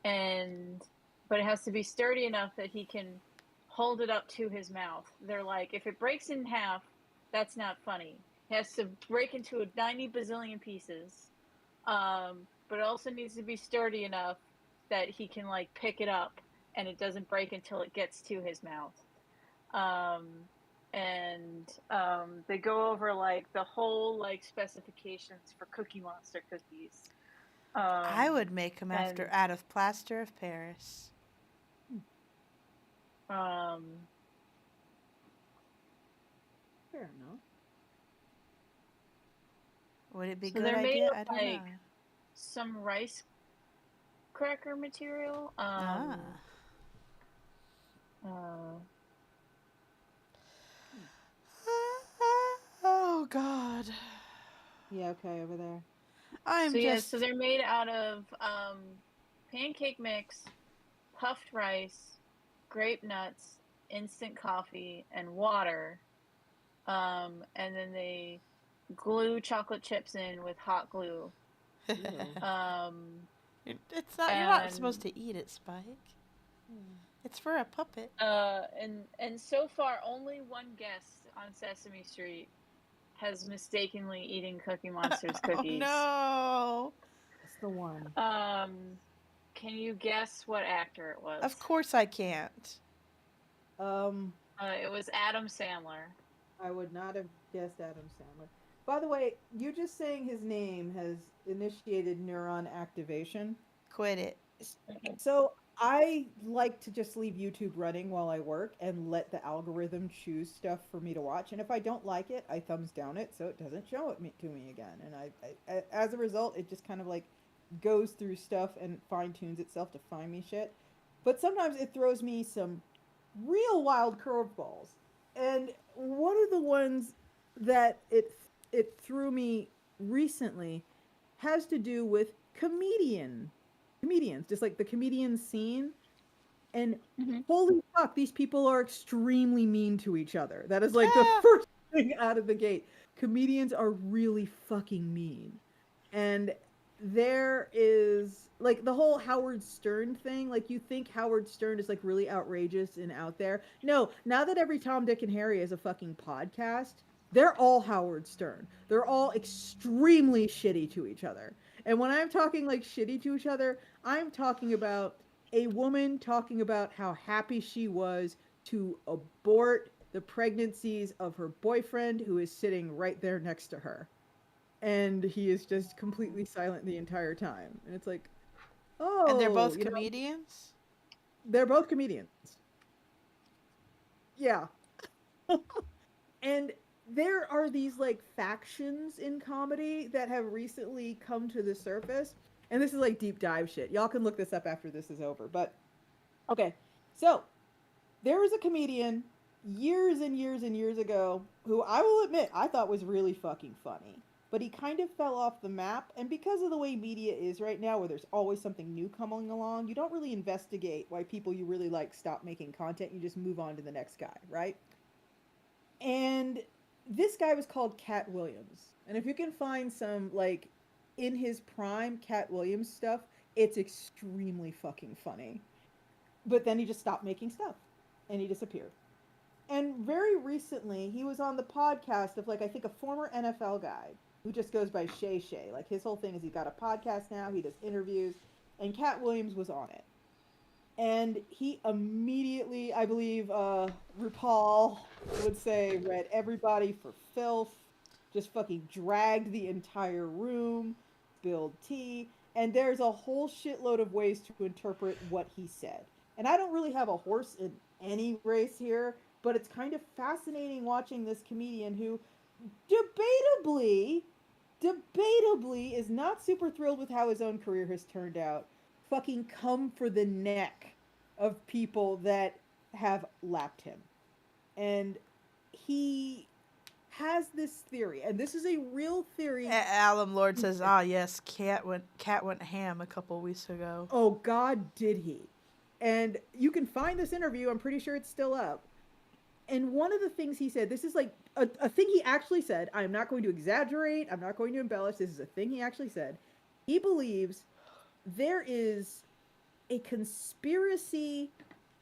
and but it has to be sturdy enough that he can hold it up to his mouth. They're like, if it breaks in half, that's not funny. It has to break into a 90 bazillion pieces. But it also needs to be sturdy enough that he can like pick it up and it doesn't break until it gets to his mouth. Um, and they go over like the whole like specifications for Cookie Monster cookies. Um, I would make them and out of plaster of Paris. Um, Fair enough. Would it be a so good they're made idea? of I don't like know. some rice cracker material. Ah. Uh, Hmm. Oh God. Yeah, okay, over there. I'm so yeah, so just. they're made out of pancake mix, puffed rice, grape nuts, instant coffee, and water. And then they glue chocolate chips in with hot glue. Ew. Um, It's not. You're not supposed and to eat it, Spike. Hmm. It's for a puppet. and so far only one guest on Sesame Street has mistakenly eaten Cookie Monster's Oh cookies. no. That's the one. Um, can you guess what actor it Of was? course I can't. Um, It was Adam Sandler. I would not have guessed Adam Sandler. By the way, you just saying his name has initiated neuron activation. Quit it. So I like to just leave YouTube running while I work and let the algorithm choose stuff for me to watch. And if I don't like it, I thumbs down it so it doesn't show it to me again. And as a result, it just kind of like goes through stuff and fine tunes itself to find me shit. But sometimes it throws me some real wild curveballs. And one of the ones that it threw me recently has to do with comedians, just like the comedian scene. And Mm-hmm. holy fuck, these people are extremely mean to each other. That is like the Ah. first thing out of the gate. Comedians are really fucking mean. And there is like the whole Howard Stern thing. Like you think Howard Stern is like really outrageous and out there. No, now that every Tom, Dick, and Harry is a fucking podcast, they're all Howard Stern. They're all extremely shitty to each other. And when I'm talking like shitty to each other, I'm talking about a woman talking about how happy she was to abort the pregnancies of her boyfriend who is sitting right there next to her. And he is just completely silent the entire time. And it's like, And they're oh, both you know, comedians? they're both comedians. Yeah. And there are these like factions in comedy that have recently come to the surface. And this is like deep dive shit. Y'all can look this up after this is over. But okay. So there was a comedian years and years and years ago who I will admit I thought was really fucking funny. But he kind of fell off the map. And because of the way media is right now, where there's always something new coming along, you don't really investigate why people you really like stop making content. You just move on to the next guy, right? And this guy was called Cat Williams. And if you can find some, like, in his prime Cat Williams stuff, it's extremely fucking funny. But then he just stopped making stuff and he disappeared. And very recently, he was on the podcast of like I think a former NFL guy who just goes by Shay Shay. Like his whole thing is he got a podcast now. He does interviews, and Cat Williams was on it. And he immediately, I believe, RuPaul would say, read everybody for filth, just fucking dragged the entire room, spilled tea, and there's a whole shitload of ways to interpret what he said. And I don't really have a horse in any race here, but it's kind of fascinating watching this comedian who debatably, debatably is not super thrilled with how his own career has turned out, fucking come for the neck of people that have lapped him. And he has this theory, and this is a real theory. Alum Lord says, "Ah, yes, cat went ham a couple weeks ago." Oh God, did he? And you can find this interview. I'm pretty sure it's still up. And one of the things he said, this is like a thing he actually said. I'm not going to exaggerate. I'm not going to embellish. This is a thing he actually said. He believes there is a conspiracy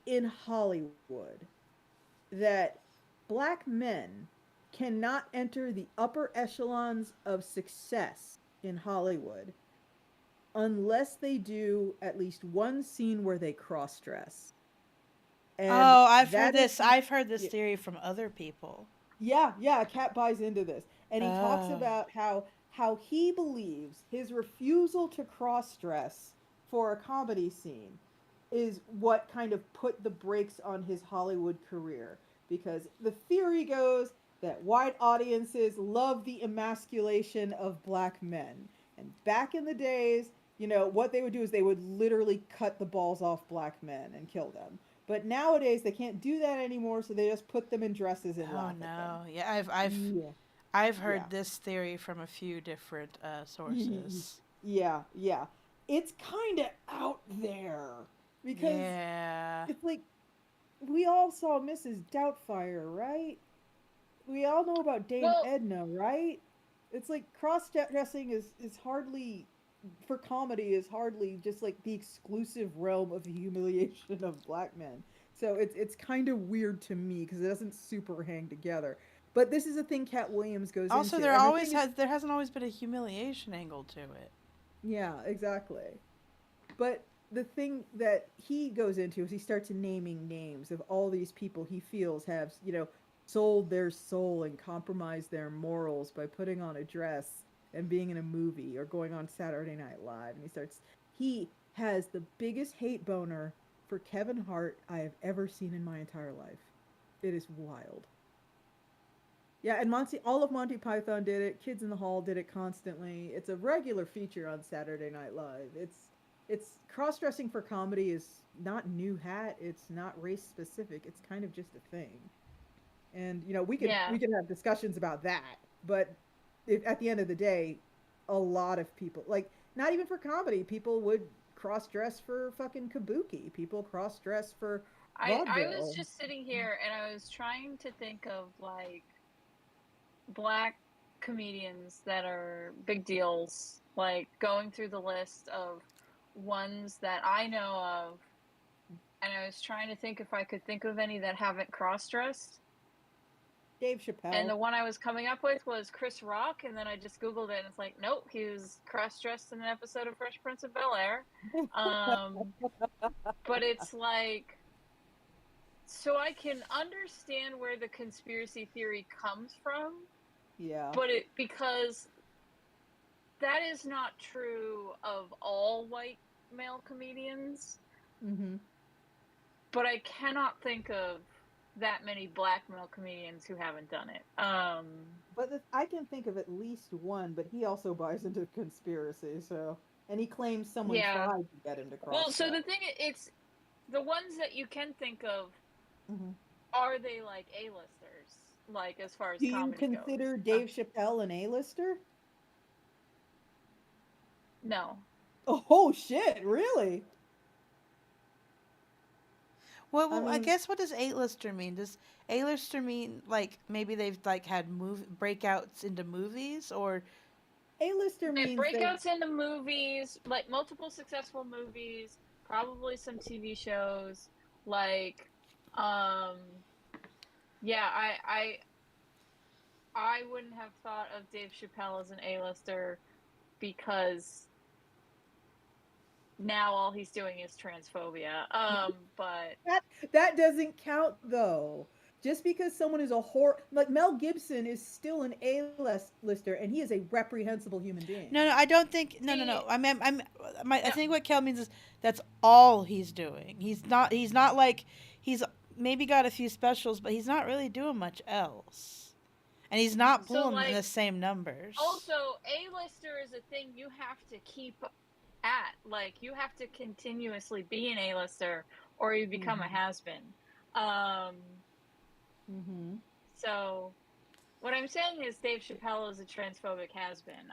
in Hollywood that black men cannot enter the upper echelons of success in Hollywood unless they do at least one scene where they cross dress. And Oh, I've heard that is this. I've heard this yeah, theory from other people. yeah, Cat buys into this. And he talks Oh. about how he believes his refusal to cross dress for a comedy scene is what kind of put the brakes on his Hollywood career. Because the theory goes that white audiences love the emasculation of black men. And back in the days, what they would do is they would literally cut the balls off black men and kill them. But nowadays they can't do that anymore, so they just put them in dresses and Oh laugh at them. no. Yeah, I've Yeah. I've Yeah. heard this theory from a few different sources. Yeah, yeah. It's kind of out there because Yeah. it's like we all saw Mrs. Doubtfire, right? We all know about Dame Well, Edna, right? It's like cross dressing is hardly for comedy is hardly just like the exclusive realm of the humiliation of black men. So it's kind of weird to me because it doesn't super hang together. But this is a thing Cat Williams goes Also, into, and the thing is, there hasn't always been a humiliation angle to it. yeah, exactly. But the thing that he goes into is he starts naming names of all these people he feels have, sold their soul and compromised their morals by putting on a dress and being in a movie or going on Saturday Night Live. And he has the biggest hate boner for Kevin Hart I have ever seen in my entire life. It is wild. Yeah, and all of Monty Python did it. Kids in the Hall did it constantly. It's a regular feature on Saturday Night Live. It's cross dressing for comedy is not new hat. It's not race specific. It's kind of just a thing. And we could yeah. we could have discussions about that. But at the end of the day, a lot of people like not even for comedy, people would cross dress for fucking kabuki. People cross dress for I was vaudeville. just sitting here and I was trying to think of like black comedians that are big deals, like going through the list of ones that I know of, and I was trying to think if I could think of any that haven't cross dressed. Dave And Chappelle. the one I was coming up with was Chris Rock, and then I just Googled it and it's like, nope, he was cross dressed in an episode of Fresh Prince of Bel Air. But it's like, so I can understand where the conspiracy theory comes from, Yeah. but because that is not true of all white male comedians, Mhm. but I cannot think of that many black male comedians who haven't done it. But I can think of at least one, but he also buys into conspiracy, so and he claims someone Yeah. tried to get him to Well, cross so dress. the thing, it's the ones that you can think of, Hmm. are they like A-listers, like as far as Do you comedy goes? consider Dave Chappelle an A-lister? No. Oh shit, really? I I mean, guess what does A-lister mean? Does A-lister mean like maybe they've like had breakouts into movies or A-lister means they Breakouts into movies, like multiple successful movies, probably some TV shows, like, um, yeah, I wouldn't have thought of Dave Chappelle as an A-lister because now all he's doing is transphobia. But that that doesn't count though. Just because someone is a like Mel Gibson is still an A-lister and he is a reprehensible human being. No, I don't think. No, no, see, no. I no, think what Kel means is that's all he's doing. He's not. He's not like he's maybe got a few specials, but he's not really doing much else. And he's not so pulling like the same numbers. also A-lister is a thing you have to keep at. Like you have to continuously be an A-lister or you become a Mhm. has-been. Um, Mhm. so what I'm saying is Dave Chappelle is a transphobic has-been.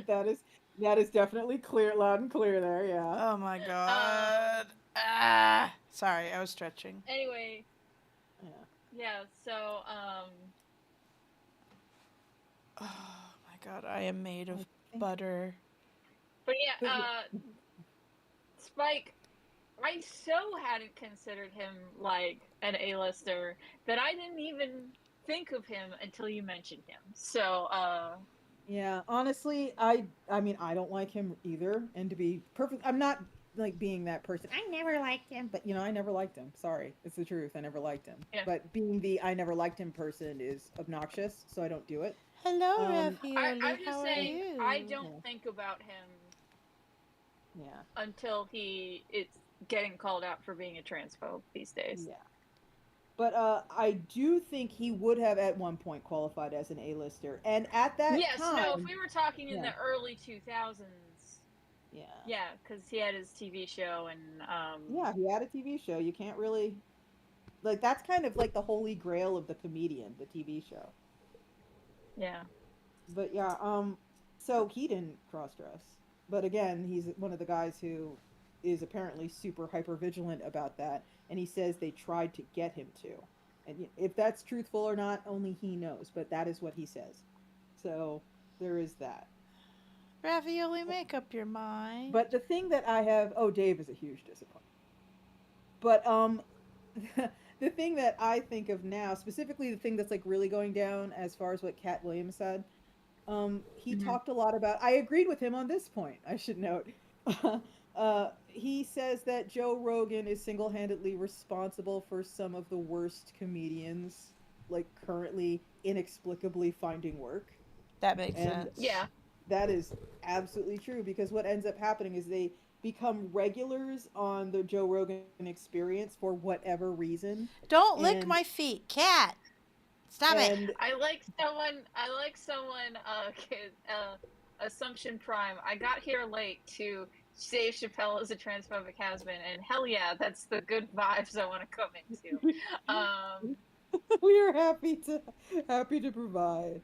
that is that is definitely clear, loud and clear there. Yeah. Oh my um, god. Ah. Sorry, I was stretching. anyway, Yeah. yeah. So, Oh my god, I am made I of think. butter. but yeah, But yeah. Spike. I so hadn't considered him like an A-lister that I didn't even think of him until you mentioned him. So, Yeah, honestly, I mean, I don't like him either. And to be perfect, I'm not like being that person. I never liked him, but I never liked him. Sorry, it's the truth. I never liked him. yeah. But being the I never liked him person is obnoxious, so I don't do it. Hello, Um, I, Ravioli. I'm just How are saying, I you? don't yeah. think about him Yeah. until it's getting called out for being a transphobe these days. Yeah. But I do think he would have at one point qualified as an A-lister. And at that Yes, no, if time, we were talking in yeah, the early 2000s, yeah. yeah, because he had his TV show and Yeah, he had a TV show. You can't really like that's kind of like the holy grail of the comedian, the TV show. yeah. But yeah, so he didn't cross dress. But again, he's one of the guys who is apparently super hyper vigilant about that, and he says they tried to get him to. And if that's truthful or not, only he knows, but that is what he says. So there is that. Ravioli, make up your mind. But the thing that I have, oh, Dave is a huge disappointment. But the thing that I think of now, specifically the thing that's like really going down as far as what Cat Williams said, he Hmm. talked a lot about. I agreed with him on this point. I should note. He says that Joe Rogan is single-handedly responsible for some of the worst comedians, like currently inexplicably finding work, That makes and sense. Yeah. that is absolutely true because what ends up happening is they become regulars on the Joe Rogan experience for whatever reason, Don't lick and my feet, cat. Stop it. and I like someone Assumption Prime. I got here late to Dave Chappelle is a transphobic has-been, and hell yeah, that's the good vibes I want to come into. Um, we are happy to provide.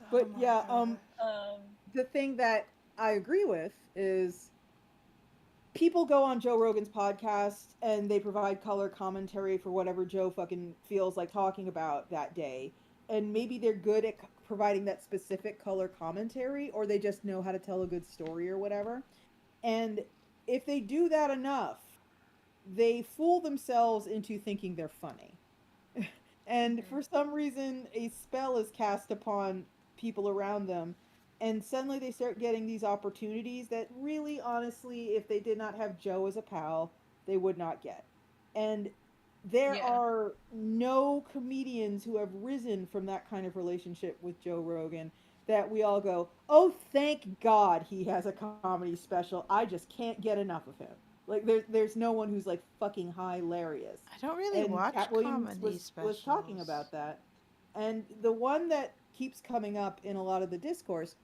Oh But my yeah, god. the thing that I agree with is people go on Joe Rogan's podcast and they provide color commentary for whatever Joe fucking feels like talking about that day. And maybe they're good at providing that specific color commentary or they just know how to tell a good story or whatever. And if they do that enough, they fool themselves into thinking they're funny. And mhm. for some reason, a spell is cast upon people around them. And suddenly they start getting these opportunities that really, honestly, if they did not have Joe as a pal, they would not get. And there Yeah. are no comedians who have risen from that kind of relationship with Joe Rogan that we all go, oh, thank God he has a comedy special. I just can't get enough of him. Like there's no one who's like fucking hilarious. I don't really And watch Cat Williams comedy was talking specials. about that. And the one that keeps coming up in a lot of the discourse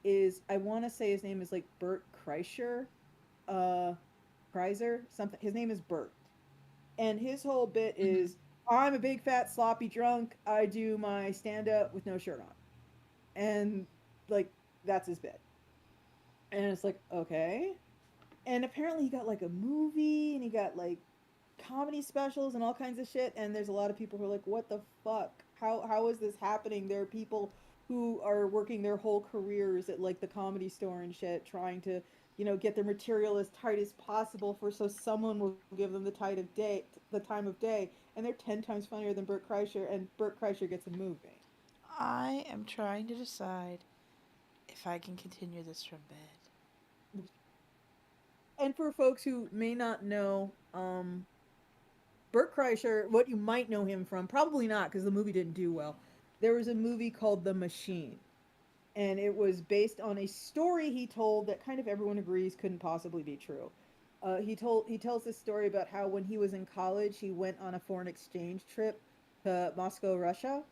is I want to say his name is like Bert Kreischer, uh Kreiser, something. His name is Bert. And his whole bit Hmm. is I'm a big fat sloppy drunk. I do my stand up with no shirt on. And like that's his bit. And it's like, okay. And apparently he got like a movie and he got like comedy specials and all kinds of shit, and there's a lot of people who are like, what the fuck, how is this happening? There are people who are working their whole careers at like the comedy store and shit trying to get their material as tight as possible for so someone will give them the time of day, and they're 10 times funnier than Bert Kreischer, and Bert Kreischer gets a movie. I am trying to decide if I can continue this from bed. And for folks who may not know, Bert Kreischer, what you might know him from, probably not because the movie didn't do well. There was a movie called The Machine, and it was based on a story he told that kind of everyone agrees couldn't possibly be true. He tells this story about how when he was in college, he went on a foreign exchange trip to Moscow, Russia,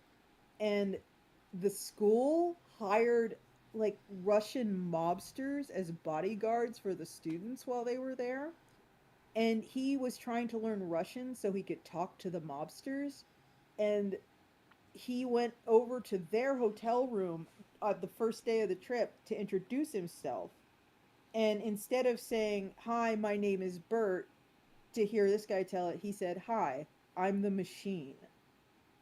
and the school hired like Russian mobsters as bodyguards for the students while they were there, and he was trying to learn Russian so he could talk to the mobsters. And he went over to their hotel room the first day of the trip to introduce himself. And instead of saying, "Hi, my name is Bert," to hear this guy tell it, he said, "Hi, I'm the machine."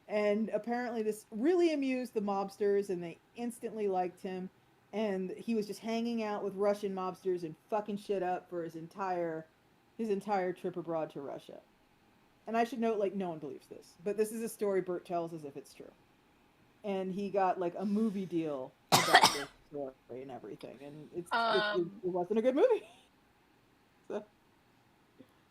And apparently, this really amused the mobsters, and they instantly liked him. And he was just hanging out with Russian mobsters and fucking shit up for his entire trip abroad to Russia. And I should note, like, no one believes this, but this is a story Bert tells as if it's true. And he got like a movie deal about this story and everything, and it Um, wasn't a good movie. So,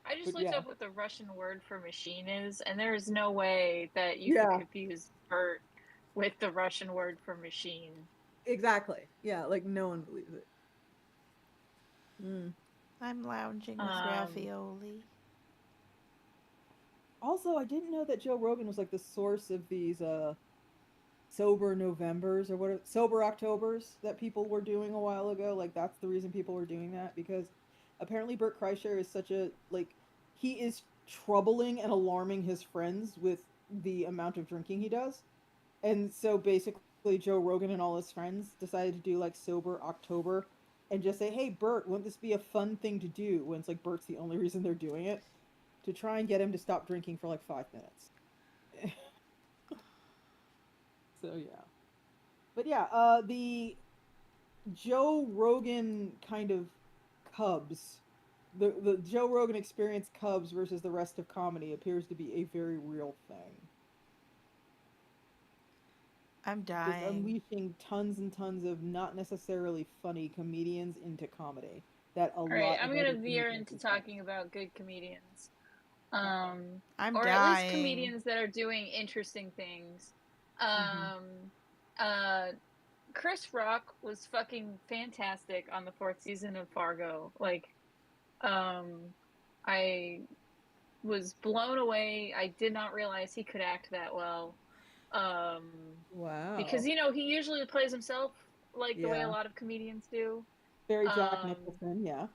I just but looked yeah, up what the Russian word for machine is, and there is no way that you could yeah, confuse Bert with the Russian word for machine. exactly. Yeah, like no one believes it. Mm. I'm lounging with Um, ravioli. Also, I didn't know that Joe Rogan was like the source of these sober Novembers or what sober Octobers that people were doing a while ago. Like that's the reason people were doing that because apparently Bert Kreischer is such a like he is troubling and alarming his friends with the amount of drinking he does. And so basically Joe Rogan and all his friends decided to do like sober October and just say, "Hey Bert, wouldn't this be a fun thing to do?" When it's like Bert's the only reason they're doing it to try and get him to stop drinking for like 5 minutes. So yeah. But yeah, the Joe Rogan kind of Cubs, the Joe Rogan experience Cubs versus the rest of comedy appears to be a very real thing. I'm Just dying. unleashing tons and tons of not necessarily funny comedians into comedy that a all right, lot I'm of gonna other veer comedians into reject. talking about good comedians, Okay. I'm or at least dying. comedians that are doing interesting things. Mm-hmm. Um, uh, Chris Rock was fucking fantastic on the fourth season of Fargo. Like, um, I was blown away. I did not realize he could act that well. Because Wow. he usually plays himself like the way a Yeah. lot of comedians do. Very Jack Um, Nicholson. Yeah.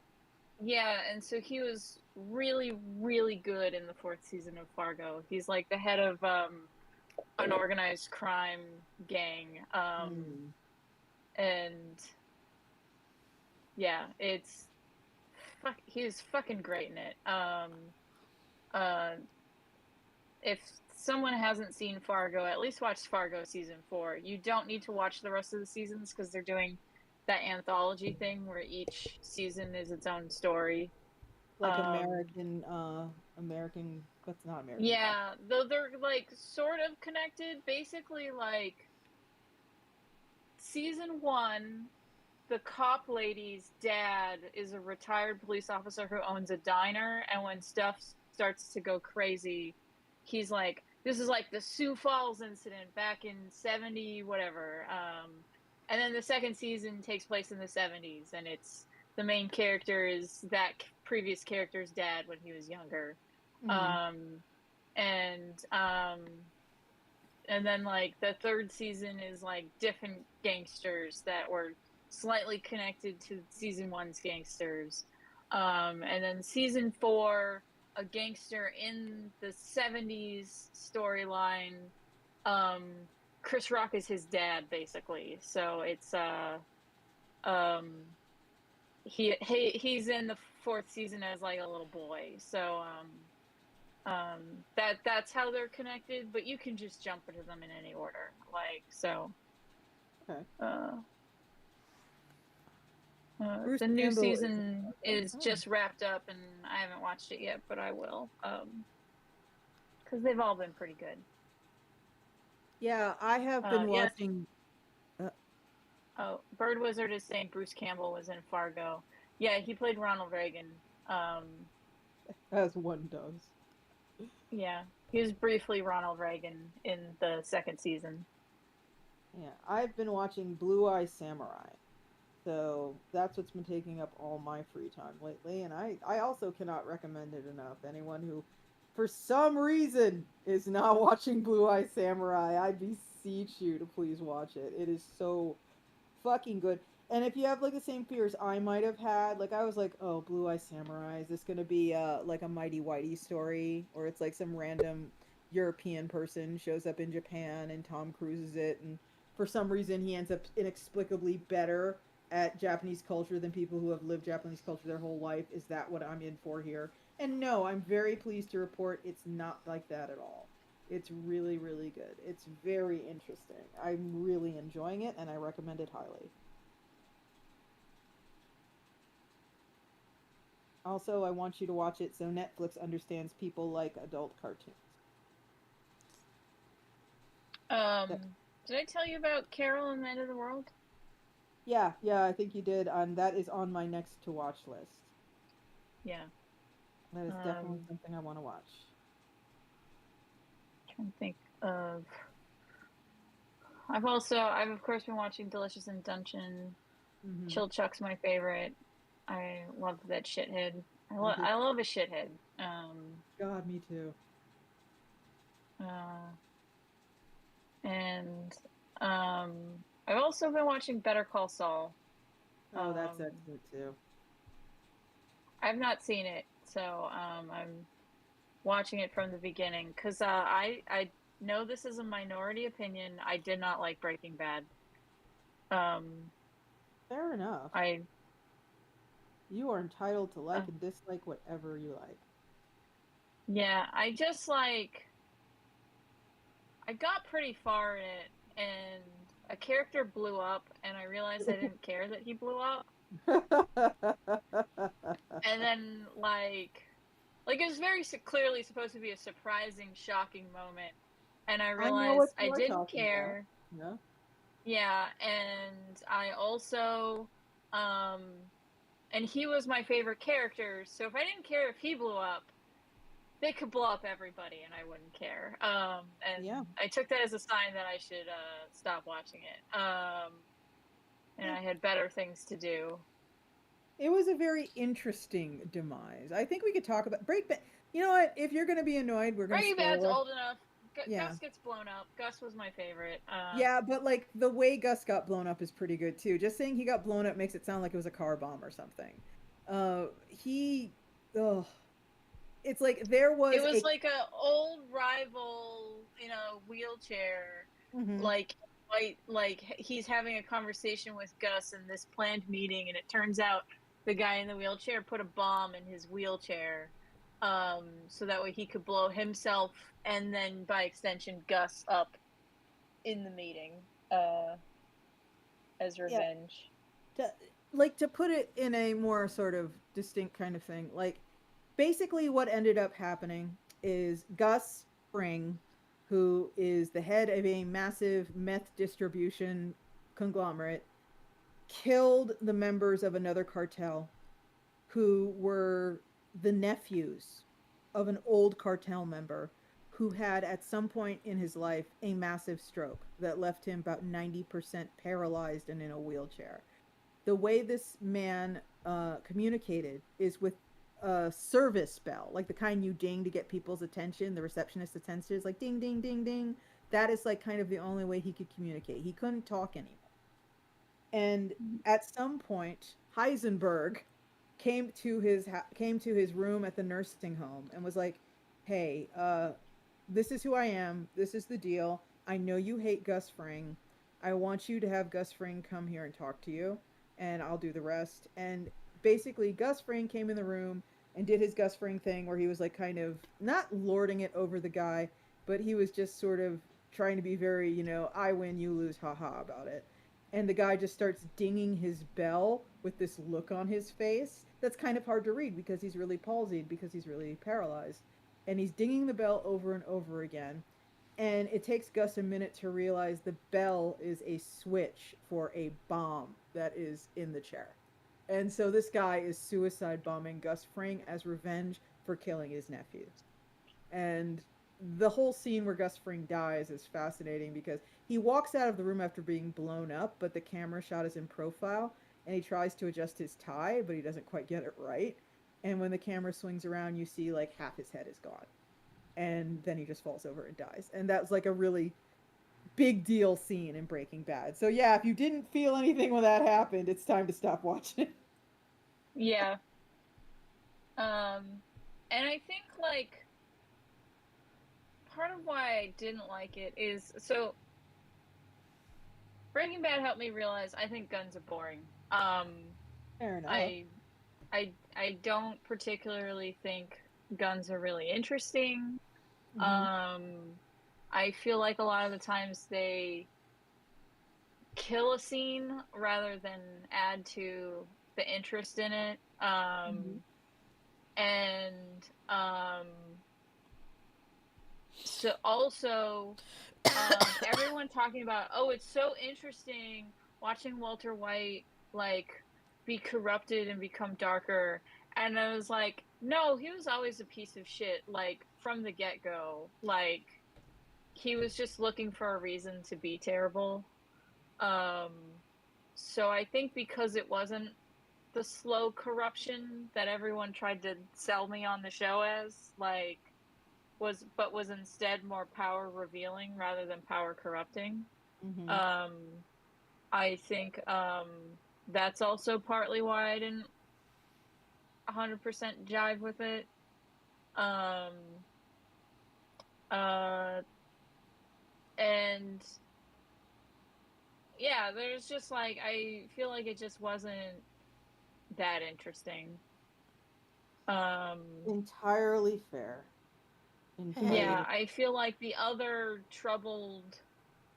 yeah, and so he was really, really good in the fourth season of Fargo. He's like the head of an organized crime gang. Mm. And yeah, he's fucking great in it. Uh, if someone hasn't seen Fargo, at least watch Fargo season 4. You don't need to watch the rest of the seasons because they're doing that anthology thing where each season is its own story. Like Um, American, that's not American Cop. yeah, though they're like sort of connected. Basically, like season 1, the cop lady's dad is a retired police officer who owns a diner, and when stuff starts to go crazy, he's like, this is like the Sioux Falls incident back in 70 whatever. And then the second season takes place in the 70s, and it's the main character is that previous character's dad when he was younger. Mm. um and and then like the third season is like different gangsters that were slightly connected to season 1's gangsters. And then season 4, a gangster in the 70s storyline. um Chris Rock is his dad basically, so it's um he's in the fourth season as like a little boy. So that's how they're connected, but you can just jump into them in any order, like so. Okay. uh, Bruce the new Campbell is. season is Oh. just wrapped up and I haven't watched it yet, but I will, because they've all been pretty good. Yeah, I have been Yes. watching. Uh, Oh, Bird Wizard is saying Bruce Campbell was in Fargo. Yeah, he played Ronald Reagan. as one does. Yeah, he was briefly Ronald Reagan in the second season. Yeah, I've been watching Blue Eye Samurai. So that's what's been taking up all my free time lately, and I also cannot recommend it enough. Anyone who, for some reason, is not watching Blue Eye Samurai, I beseech you to please watch it. It is so fucking good. And if you have like the same fears I might have had, like I was like, oh, Blue Eye Samurai, is this gonna be like a Mighty Whitey story, or it's like some random European person shows up in Japan and Tom Cruise is it, and for some reason he ends up inexplicably better at Japanese culture than people who have lived Japanese culture their whole life. Is that what I'm in for here? And no, I'm very pleased to report it's not like that at all. It's really, really good. It's very interesting. I'm really enjoying it, and I recommend it highly. Also, I want you to watch it so Netflix understands people like adult cartoons. That, Did I tell you about Carol and the End of the World? yeah, yeah, I think you did, and that is on my next to watch list. Yeah. That is definitely um something I want to watch. Trying to think of I've of course been watching Delicious in Dungeon. Hmm. Chill Chuck's my favorite. I love that shithead. Me too. I love a shithead. God, me too. Uh, and I've also been watching Better Call Saul. Oh, that's Um, excellent too. I've not seen it, so I'm watching it from the beginning because I know this is a minority opinion. I did not like Breaking Bad. Um, Fair enough. I You are entitled to uh, like and dislike whatever you like. yeah, I just I got pretty far in it, and a character blew up, and I realized I didn't care that he blew up. And then like it was very clearly supposed to be a surprising, shocking moment, and I I know what realized I you are didn't talking about. care. Yeah. Yeah, and I also um and he was my favorite character, so if I didn't care if he blew up, they could blow up everybody and I wouldn't care. And Yeah. I took that as a sign that I should stop watching it. And Yeah. I had better things to do. It was a very interesting demise. I think we could talk about Break Bad. You know what? If you're going to be annoyed, we're going to Breaking Bad's spoil it. old enough. Yeah. Gus gets blown up. Gus was my favorite. Yeah, but like the way Gus got blown up is pretty good too. Just saying he got blown up makes it sound like it was a car bomb or something. He, oh, it's like there It was was a. like a old rival in a wheelchair, Mhm. like like he's having a conversation with Gus in this planned meeting, and it turns out the guy in the wheelchair put a bomb in his wheelchair, so that way he could blow himself and then by extension Gus up in the meeting, as Yeah, revenge. to, like to put it in a more sort of distinct kind of thing. Like basically what ended up happening is Gus Fring, who is the head of a massive meth distribution conglomerate, killed the members of another cartel who were the nephews of an old cartel member who had at some point in his life a massive stroke that left him about 90% paralyzed and in a wheelchair. The way this man communicated is with a service bell, like the kind you ding to get people's attention, the receptionist's attention is like ding, ding, ding, ding. That is like kind of the only way he could communicate. He couldn't talk anymore. And at some point, Heisenberg came to his room at the nursing home and was like, "Hey, this is who I am. This is the deal. I know you hate Gus Fring. I want you to have Gus Fring come here and talk to you, and I'll do the rest." And basically, Gus Fring came in the room and did his Gus Fring thing where he was like kind of not lording it over the guy, but he was just sort of trying to be very, I win, you lose, haha about it. And the guy just starts dinging his bell with this look on his face that's kind of hard to read because he's really palsied, because he's really paralyzed. And he's dinging the bell over and over again. And it takes Gus a minute to realize the bell is a switch for a bomb that is in the chair. And so this guy is suicide bombing Gus Fring as revenge for killing his nephews. And the whole scene where Gus Fring dies is fascinating because he walks out of the room after being blown up, but the camera shot is in profile, and he tries to adjust his tie, but he doesn't quite get it right. And when the camera swings around, you see like half his head is gone. And then he just falls over and dies. And that was like a really big deal scene in Breaking Bad. So yeah, if you didn't feel anything when that happened, it's time to stop watching. Yeah. Um, and I think like part of why I didn't like it is so Breaking Bad helped me realize I think guns are boring. Fair enough. I I don't particularly think guns are really interesting. Mm-hmm. Um, I feel like a lot of the times they kill a scene rather than add to the interest in it. Mm-hmm. And so also everyone talking about, oh, it's so interesting watching Walter White like be corrupted and become darker. And I was like, no, he was always a piece of shit, like from the get go. Like he was just looking for a reason to be terrible. Um, so I think because it wasn't the slow corruption that everyone tried to sell me on the show as, like, was instead more power revealing rather than power corrupting. Mhm. Um, I think that's also partly why I didn't 100% jive with it. Um, uh, and yeah, there's just like I feel like it just wasn't that interesting. Um, Entirely fair. yeah, Entirely. I feel like the other troubled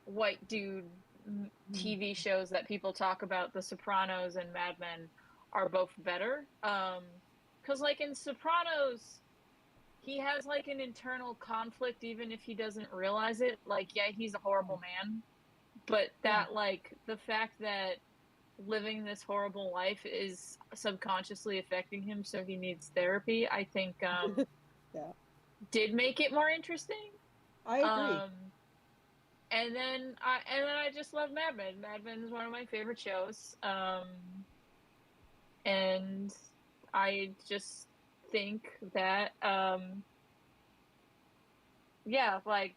white dude Mhm. TV shows that people talk about, The Sopranos and Mad Men, are both better. Because like in Sopranos, he has like an internal conflict even if he doesn't realize it. Like, yeah, he's a horrible man, but Yeah. that like the fact that living this horrible life is subconsciously affecting him, so he needs therapy, I think Yeah. did make it more interesting. I agree. Um, and then I just love Mad Men. Mad Men is one of my favorite shows. And I just think that yeah, like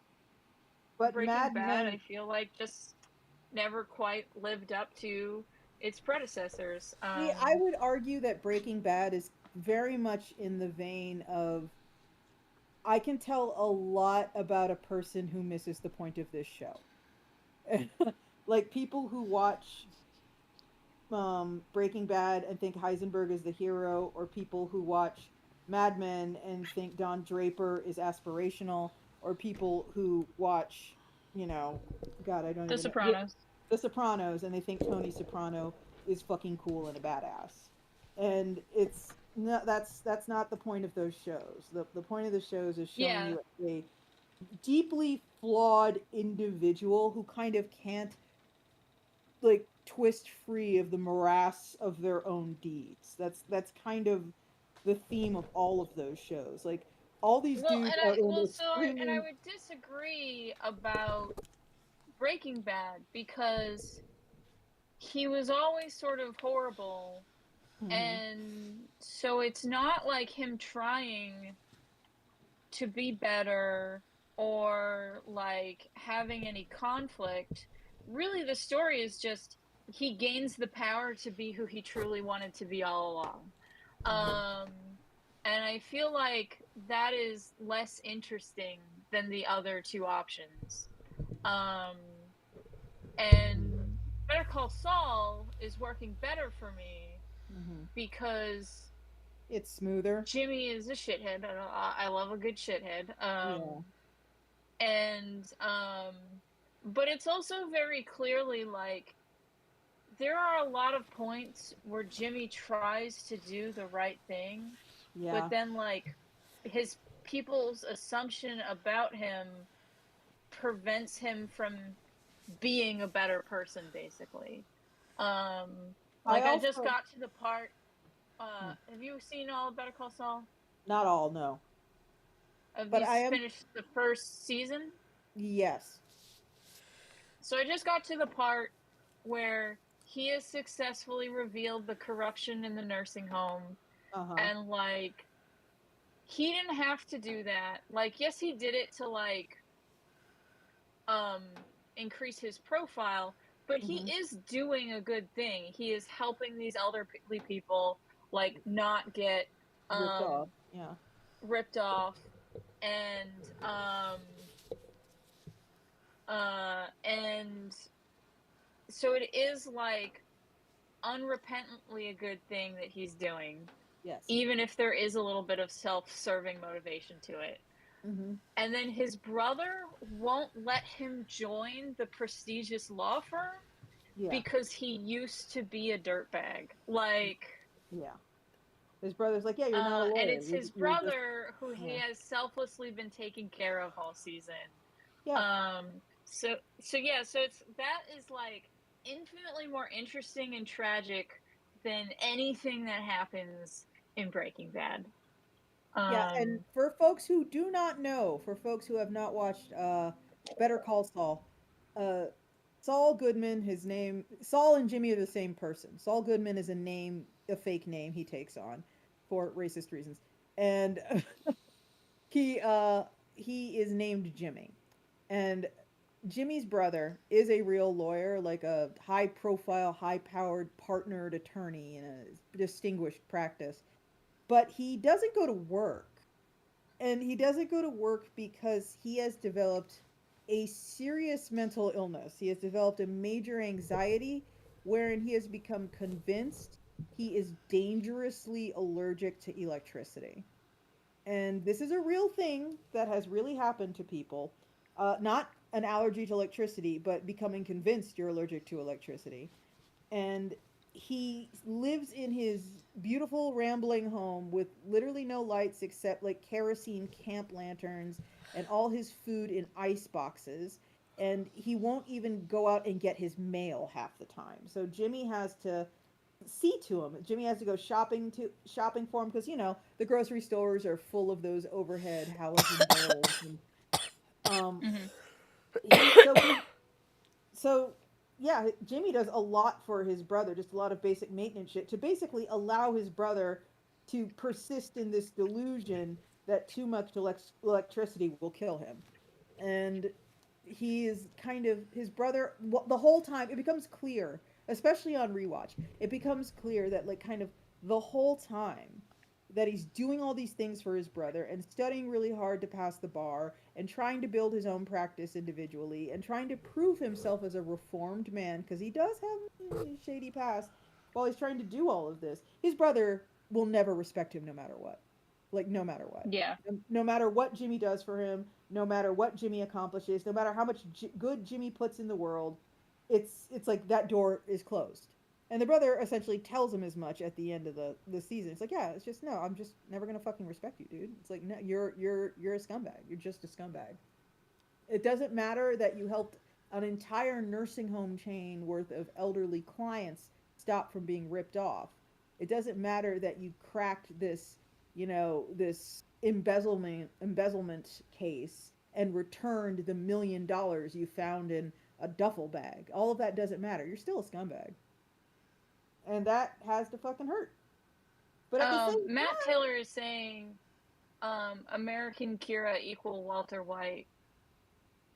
But Breaking Mad Bad, I Men, feel like just never quite lived up to its predecessors. see, I would argue that Breaking Bad is very much in the vein of I can tell a lot about a person who misses the point of this show. Like people who watch Breaking Bad and think Heisenberg is the hero, or people who watch Mad Men and think Don Draper is aspirational, or people who watch, you know, God, I don't The even know, yeah, Sopranos. The Sopranos, and they think Tony Soprano is fucking cool and a badass. And it's not, that's not the point of those shows. The point of the shows is showing Yeah. you a deeply flawed individual who kind of can't like twist free of the morass of their own deeds. That's kind of the theme of all of those shows. Like all these Well, dudes and are I in well so and I extremely would disagree about Breaking Bad because he was always sort of horrible, mhm, and so it's not like him trying to be better or like having any conflict. Really, the story is just he gains the power to be who he truly wanted to be all along. mhm. And I feel like that is less interesting than the other two options. Um, and Better Call Saul is working better for me Mhm. because It's smoother. Jimmy is a shithead. I love a good shithead. Yeah. And but it's also very clearly like there are a lot of points where Jimmy tries to do the right thing, but Yeah. then like his people's assumption about him prevents him from being a better person basically. I Like I just also got to the part hmm, have you seen all of Better Call Saul? not all, no. Have But you I am finished the first season? yes. So I just got to the part where he has successfully revealed the corruption in the nursing home, Uh-huh. and like he didn't have to do that. Like yes, he did it to like um increase his profile, but he Mhm. is doing a good thing. He is helping these elderly people like not get Ripped off. um Yeah. ripped off, and and so it is like unrepentantly a good thing that he's doing, Yes. even if there is a little bit of self-serving motivation to it. Mhm. And then his brother won't let him join the prestigious law firm Yeah. because he used to be a dirtbag. Like, Yeah. His brother's like, "Yeah, you're not a and lawyer. it's his You're just brother who he yeah. has selflessly been taking care of all season. Yeah. So yeah, so it's that is like infinitely more interesting and tragic than anything that happens in Breaking Bad. Yeah, and Um, for folks who do not know, for folks who have not watched Better Call Saul, uh Saul Goodman, his name, Saul and Jimmy are the same person. Saul Goodman is a name, a fake name he takes on for racist reasons. And he he is named Jimmy. And Jimmy's brother is a real lawyer, like a high profile, high powered partnered attorney in a distinguished practice. But he doesn't go to work. And he doesn't go to work because he has developed a serious mental illness. He has developed a major anxiety wherein he has become convinced he is dangerously allergic to electricity. And this is a real thing that has really happened to people. Not an allergy to electricity, but becoming convinced you're allergic to electricity. And he lives in his beautiful rambling home with literally no lights except like kerosene camp lanterns and all his food in ice boxes, and he won't even go out and get his mail half the time. So Jimmy has to see to him. Jimmy has to go shopping for him because the grocery stores are full of those overhead halogen bulbs and um Hmm. he so he so yeah, Jimmy does a lot for his brother, just a lot of basic maintenance shit to basically allow his brother to persist in this delusion that too much electricity will kill him. And he is kind of his brother the whole time. It becomes clear, especially on rewatch, it becomes clear that like kind of the whole time that he's doing all these things for his brother and studying really hard to pass the bar and trying to build his own practice individually and trying to prove himself as a reformed man because he does have a shady past. While he's trying to do all of this, his brother will never respect him no matter what. Like no matter what. Yeah. No matter what Jimmy does for him, no matter what Jimmy accomplishes, no matter how much good Jimmy puts in the world, it's like that door is closed. And the brother essentially tells him as much at the end of the season. It's like, yeah, it's just no, I'm just never gonna fucking respect you, dude. It's like, no, you're a scumbag. You're just a scumbag. It doesn't matter that you helped an entire nursing home chain worth of elderly clients stop from being ripped off. It doesn't matter that you cracked this embezzlement case and returned the $1 million you found in a duffel bag. All of that doesn't matter. You're still a scumbag. And that has to fucking hurt. But at the same Matt time, Taylor is saying American Kira equal Walter White.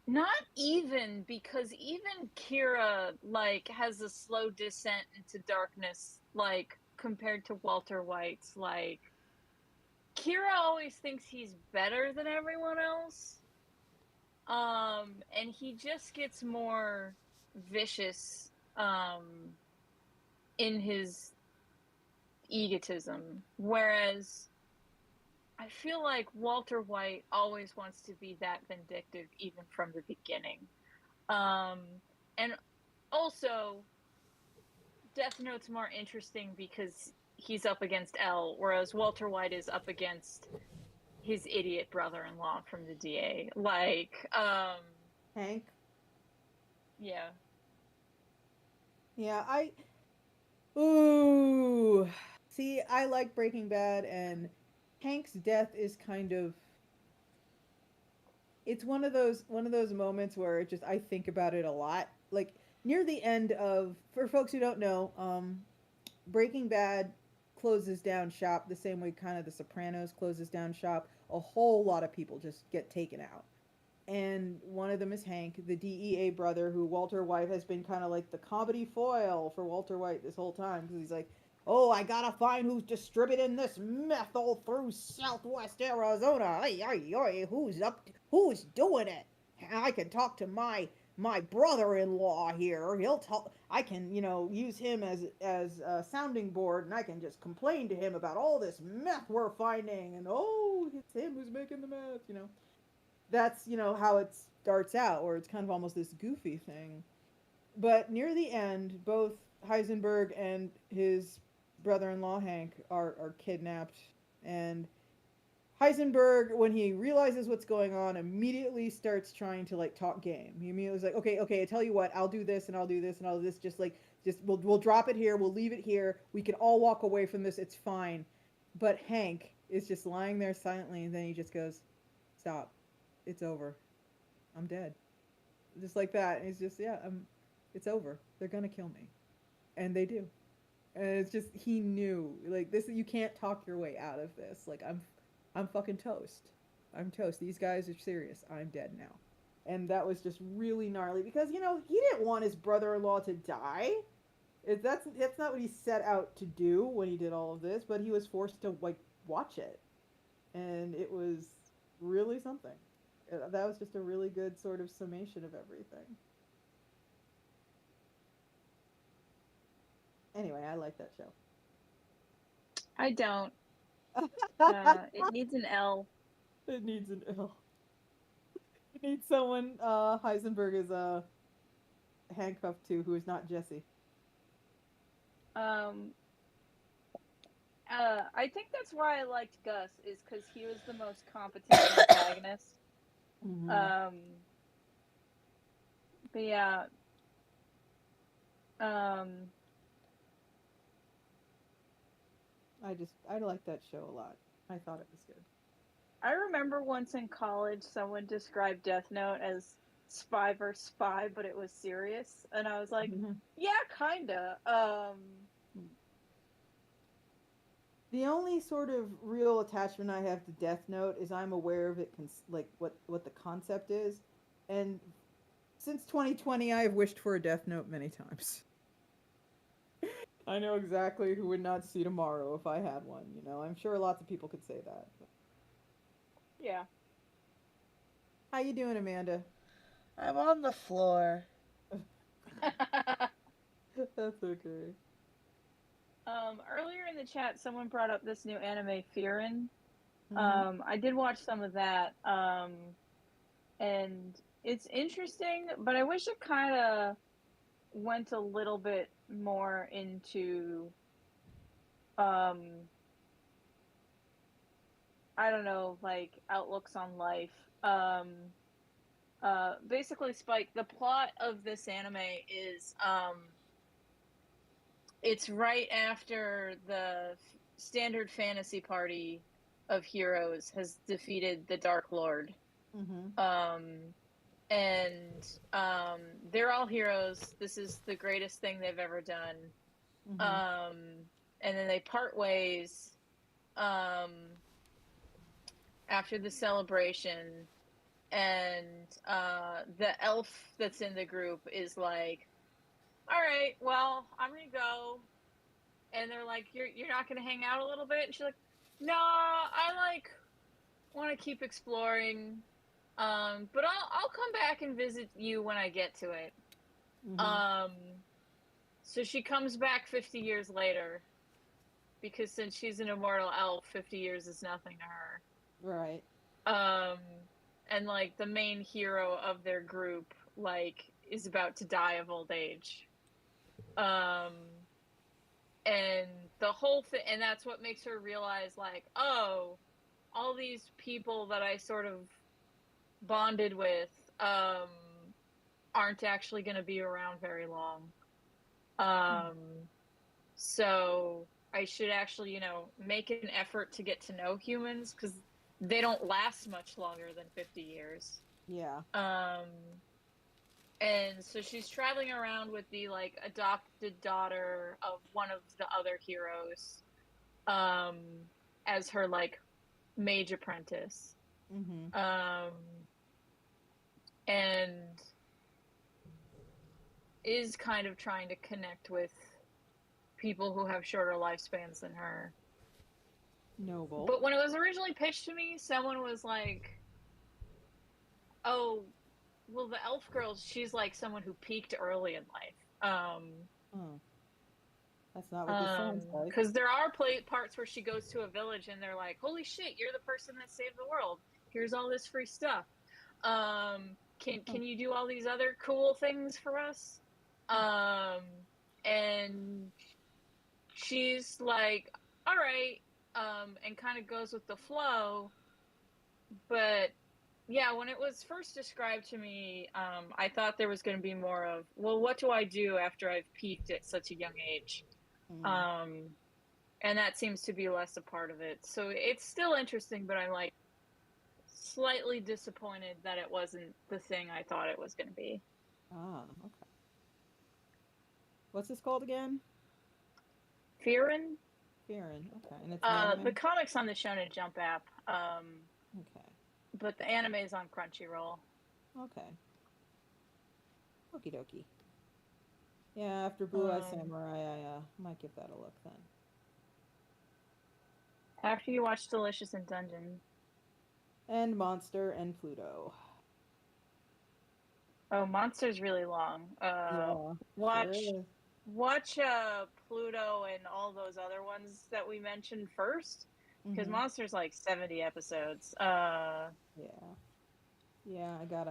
Not even, because even Kira like has a slow descent into darkness, like compared to Walter White's. Like Kira always thinks he's better than everyone else. And he just gets more vicious in his egotism. Whereas I feel like Walter White always wants to be that vindictive even from the beginning. Um, and also, Death Note's more interesting because he's up against L, whereas Walter White is up against his idiot brother-in-law from the DA. Like, Hank. yeah. Yeah, ooh. See, I like Breaking Bad, and Hank's death is kind of it's one of those moments where it just I think about it a lot. Like near the end of for folks who don't know, Breaking Bad closes down shop the same way kind of The Sopranos closes down shop. A whole lot of people just get taken out. And one of them is Hank, the DEA brother, who Walter White has been kind of like the comedy foil for Walter White this whole time because he's like, "Oh, I gotta find who's distributing this meth all through Southwest Arizona. Hey, hey, hey, who's doing it? I can talk to my brother-in-law here. He'll talk. I can, use him as a sounding board, and I can just complain to him about all this meth we're finding. And oh, it's him who's making the meth. That's how it starts out, or it's kind of almost this goofy thing. But near the end, both Heisenberg and his brother-in-law Hank are kidnapped, and Heisenberg, when he realizes what's going on, immediately starts trying to like talk game. He immediately is like, okay, okay, I tell you what, I'll do this and I'll do this and I'll do this. Just we'll drop it here. We'll leave it here. We can all walk away from this. It's fine. But Hank is just lying there silently, and then he just goes, "Stop. It's over. I'm dead." Just like that. And he's just, yeah, It's over. They're gonna kill me, and they do. And it's just he knew like this. You can't talk your way out of this. Like I'm fucking toast. I'm toast. These guys are serious. I'm dead now. And that was just really gnarly because he didn't want his brother-in-law to die. That's not what he set out to do when he did all of this, but he was forced to like watch it, and it was really something. That was just a really good sort of summation of everything. Anyway, I like that show. I don't. It needs an L. It needs an L. It needs someone Heisenberg is handcuffed to who is not Jesse. I think that's why I liked Gus, is because he was the most competent antagonist. Mm-hmm. But yeah, I like that show a lot. I thought it was good. I remember once in college someone described Death Note as spy versus spy, but it was serious, and I was like, yeah, kinda. The only sort of real attachment I have to Death Note is I'm aware of it, like what the concept is, and since 2020, I have wished for a Death Note many times. I know exactly who would not see tomorrow if I had one. I'm sure lots of people could say that. Yeah. How you doing, Amanda? I'm on the floor. That's okay. Earlier in the chat, someone brought up this new anime, Fearin'. Mm-hmm. I did watch some of that, and it's interesting, but I wish it kind of went a little bit more into, I don't know, like outlooks on life. Basically, Spike, the plot of this anime is, it's right after the standard fantasy party of heroes has defeated the Dark Lord. Mm-hmm. And they're all heroes. This is the greatest thing they've ever done. Mm-hmm. And then they part ways after the celebration. And the elf that's in the group is like, all right, well, I'm going to go. And they're like, you're not going to hang out a little bit? And she's like, no, I like want to keep exploring. But I'll come back and visit you when I get to it. Mm-hmm. So she comes back 50 years later, because since she's an immortal elf, 50 years is nothing to her. Right. And like the main hero of their group, like, is about to die of old age. And the whole thing, and that's what makes her realize, like, oh, all these people that I sort of bonded with aren't actually going to be around very long. So I should actually, make an effort to get to know humans, because they don't last much longer than 50 years. Yeah. And so she's traveling around with the like adopted daughter of one of the other heroes, as her like mage apprentice. Mm-hmm. And is kind of trying to connect with people who have shorter lifespans than her. Noble. But when it was originally pitched to me, someone was like, oh, well, the elf girl, she's like someone who peaked early in life. That's not what this sounds like. Because there are parts where she goes to a village and they're like, holy shit, you're the person that saved the world. Here's all this free stuff. Can you do all these other cool things for us? And she's like, all right, and kind of goes with the flow. But yeah, when it was first described to me, I thought there was going to be more of, well, what do I do after I've peaked at such a young age? And that seems to be less a part of it. So it's still interesting, but I'm like slightly disappointed that it wasn't the thing I thought it was going to be. Okay. What's this called again? Fearin'. Fearin'. Okay, and it's an The anime. comics on the Shonen Jump app, Okay. but the anime is on Crunchyroll. Okay. Okie dokie. Yeah, after Blue Eye Um, Samurai, I might give that a look then. After you watch Delicious in Dungeon. And Monster and Pluto. Oh, Monster's really long. Yeah, sure Watch is. watch Pluto and all those other ones that we mentioned first, because Mhm. Monster's like 70 episodes. Yeah. Yeah, I got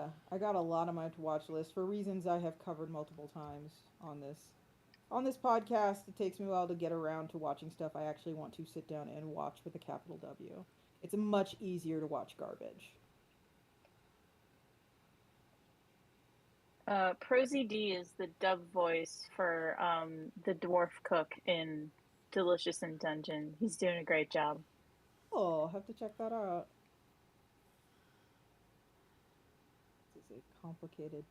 a lot on my to watch list for reasons I have covered multiple times on this podcast. It takes me a while to get around to watching stuff I actually want to sit down and watch with a capital W. It's much easier to watch garbage. Prosy D is the dub voice for the dwarf cook in Delicious in Dungeon. He's doing a great job. Oh, I'll have to check that out. This is a complicated.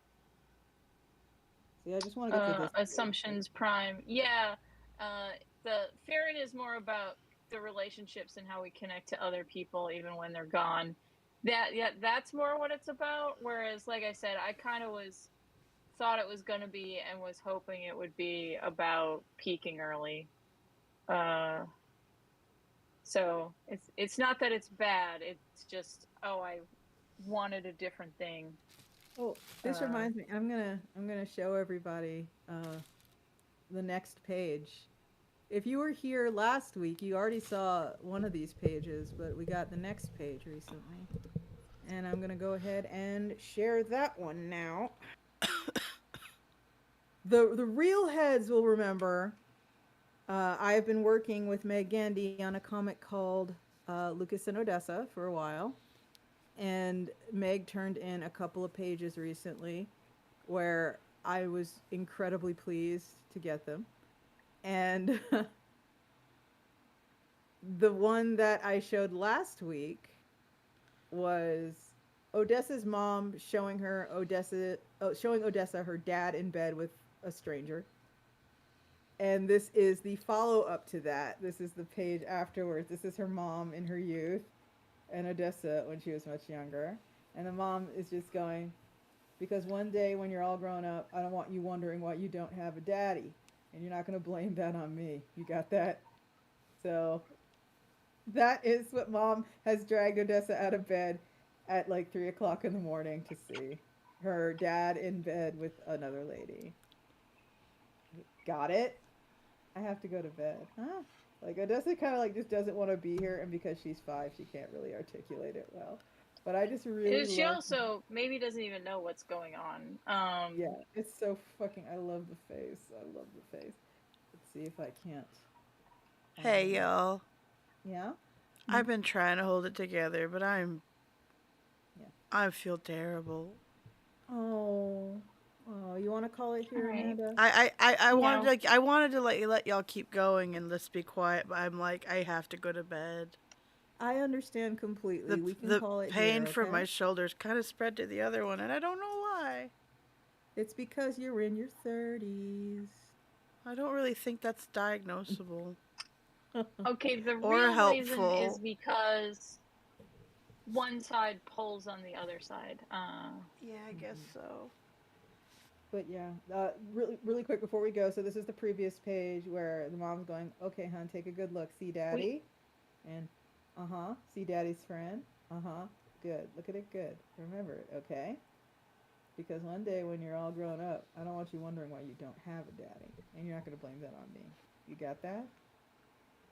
See, I just want to get to this page. Assumptions Prime. Yeah, uh, the Farron is more about the relationships and how we connect to other people even when they're gone. That's more what it's about. Whereas, like I said, I kind of was thought it was going to be and was hoping it would be about peaking early. Uh, so it's not that it's bad. It's just, oh, I wanted a different thing. Oh, this Uh, reminds me. I'm gonna show everybody the next page. If you were here last week, you already saw one of these pages, but we got the next page recently. And I'm going to go ahead and share that one now. The real heads will remember I've been working with Meg Gandy on a comic called Lucas and Odessa for a while. And Meg turned in a couple of pages recently where I was incredibly pleased to get them. And the one that I showed last week was Odessa's mom showing Odessa her dad in bed with a stranger. And this is the follow up to that. This is the page afterwards. This is her mom in her youth and Odessa when she was much younger. And the mom is just going, because one day when you're all grown up, I don't want you wondering why you don't have a daddy. And you're not going to blame that on me. You got that? So that is what mom has dragged Odessa out of bed at like 3 o'clock in the morning to see her dad in bed with another lady. Got it? I have to go to bed. Huh? Like Odessa kind of like just doesn't want to be here, and because she's 5, she can't really articulate it well. But I just really she love. also maybe doesn't even know what's going on. Yeah, it's so fucking. I love the face. I love the face. Let's see if I can't. Hey, y'all. Yeah. I've been trying to hold it together, but Yeah. I feel terrible. Oh. Oh, you want to call it All here, right. Amanda? I wanted No. to I wanted to let y'all keep going and let's be quiet, but I'm like I have to go to bed. I understand completely. The We can the call it here, pain from okay? my shoulders kind of spread to the other one, and I don't know why. It's because you're in your 30s. I don't really think that's diagnosable Okay, the or real reason is helpful. because one side pulls on the other side. Yeah, I guess so. But yeah, really, really quick before we go. So this is the previous page where the mom's going, "Okay, hon, take a good look. See We daddy, and see daddy's friend. Good. Look at it. Good. Remember it. Okay." Because one day when you're all grown up, I don't want you wondering why you don't have a daddy, and you're not gonna blame that on me. You got that?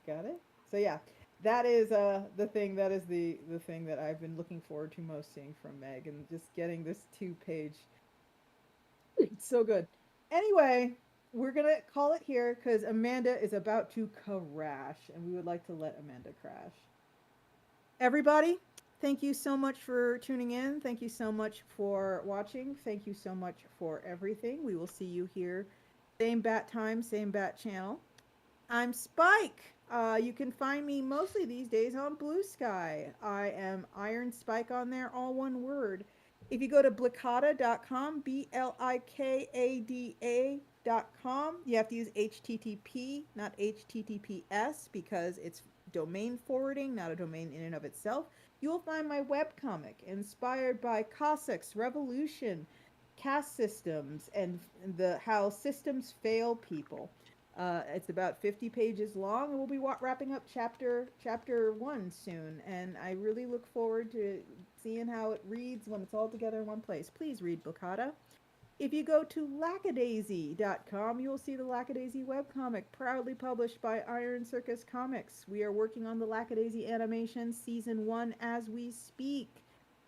Got it? So yeah, that is the thing. That is the thing that I've been looking forward to most seeing from Meg, and just getting this 2 page. It's so good. Anyway, we're gonna call it here because Amanda is about to crash, and we would like to let Amanda crash. Everybody, thank you so much for tuning in. Thank you so much for watching. Thank you so much for everything. We will see you here, same bat time, same bat channel. I'm Spike. You can find me mostly these days on Blue Sky. I am Iron Spike on there, all one word. If you go to blikada.com, BLIKADA, webcomic.com. You have to use HTTP, not HTTPS, because it's domain forwarding, not a domain in and of itself. You will find my webcomic inspired by Cossacks, Revolution, caste systems, and the how systems fail people. It's about 50 pages long, and we'll be wrapping up chapter 1 soon. And I really look forward to seeing how it reads when it's all together in one place. Please read Bokata. If you go to lackadaisy.com, you will see the Lackadaisy webcomic, proudly published by Iron Circus Comics. We are working on the Lackadaisy animation season 1 as we speak.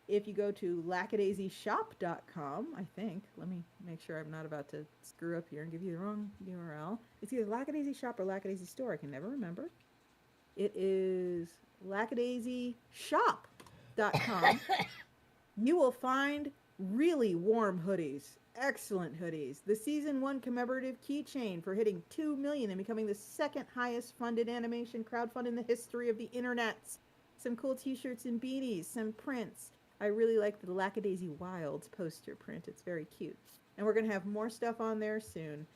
If you go to lackadaisyshop.com, I think, let me make sure I'm not about to screw up here and give you the wrong URL. It's either Lackadaisy Shop or Lackadaisy Store. I can never remember. It is lackadaisy.shop.com. You will find really warm hoodies, excellent hoodies. The season 1 commemorative keychain for hitting 2 million and becoming the second highest funded animation crowdfund in the history of the internet. Some cool t-shirts and beanies, some prints. I really like the Lackadaisy Wilds poster print. It's very cute. And we're going to have more stuff on there soon.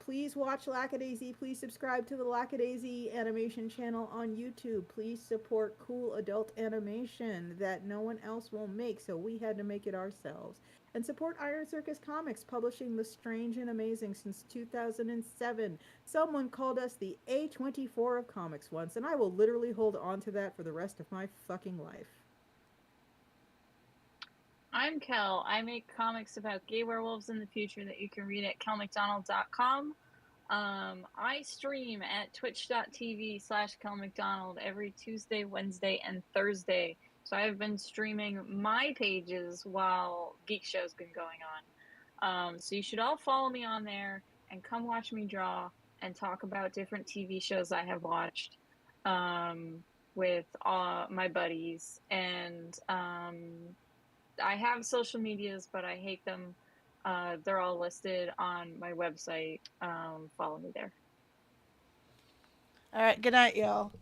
Please watch Lackadaisy. Please subscribe to the Lackadaisy animation channel on YouTube. Please support cool adult animation that no one else will make, so we had to make it ourselves. And support Iron Circus Comics, publishing The Strange and Amazing since 2007. Someone called us the A24 of comics once, and I will literally hold on to that for the rest of my fucking life. I'm Kel. I make comics about gay werewolves in the future that you can read at kelmcdonald.com. I stream at twitch.tv/kelmcdonald every Tuesday, Wednesday, and Thursday. So I've been streaming my pages while Geek Show's been going on. So you should all follow me on there and come watch me draw and talk about different TV shows I have watched with my buddies. And I have social medias, but I hate them. They're all listed on my website. Follow me there. All right. Good night, y'all.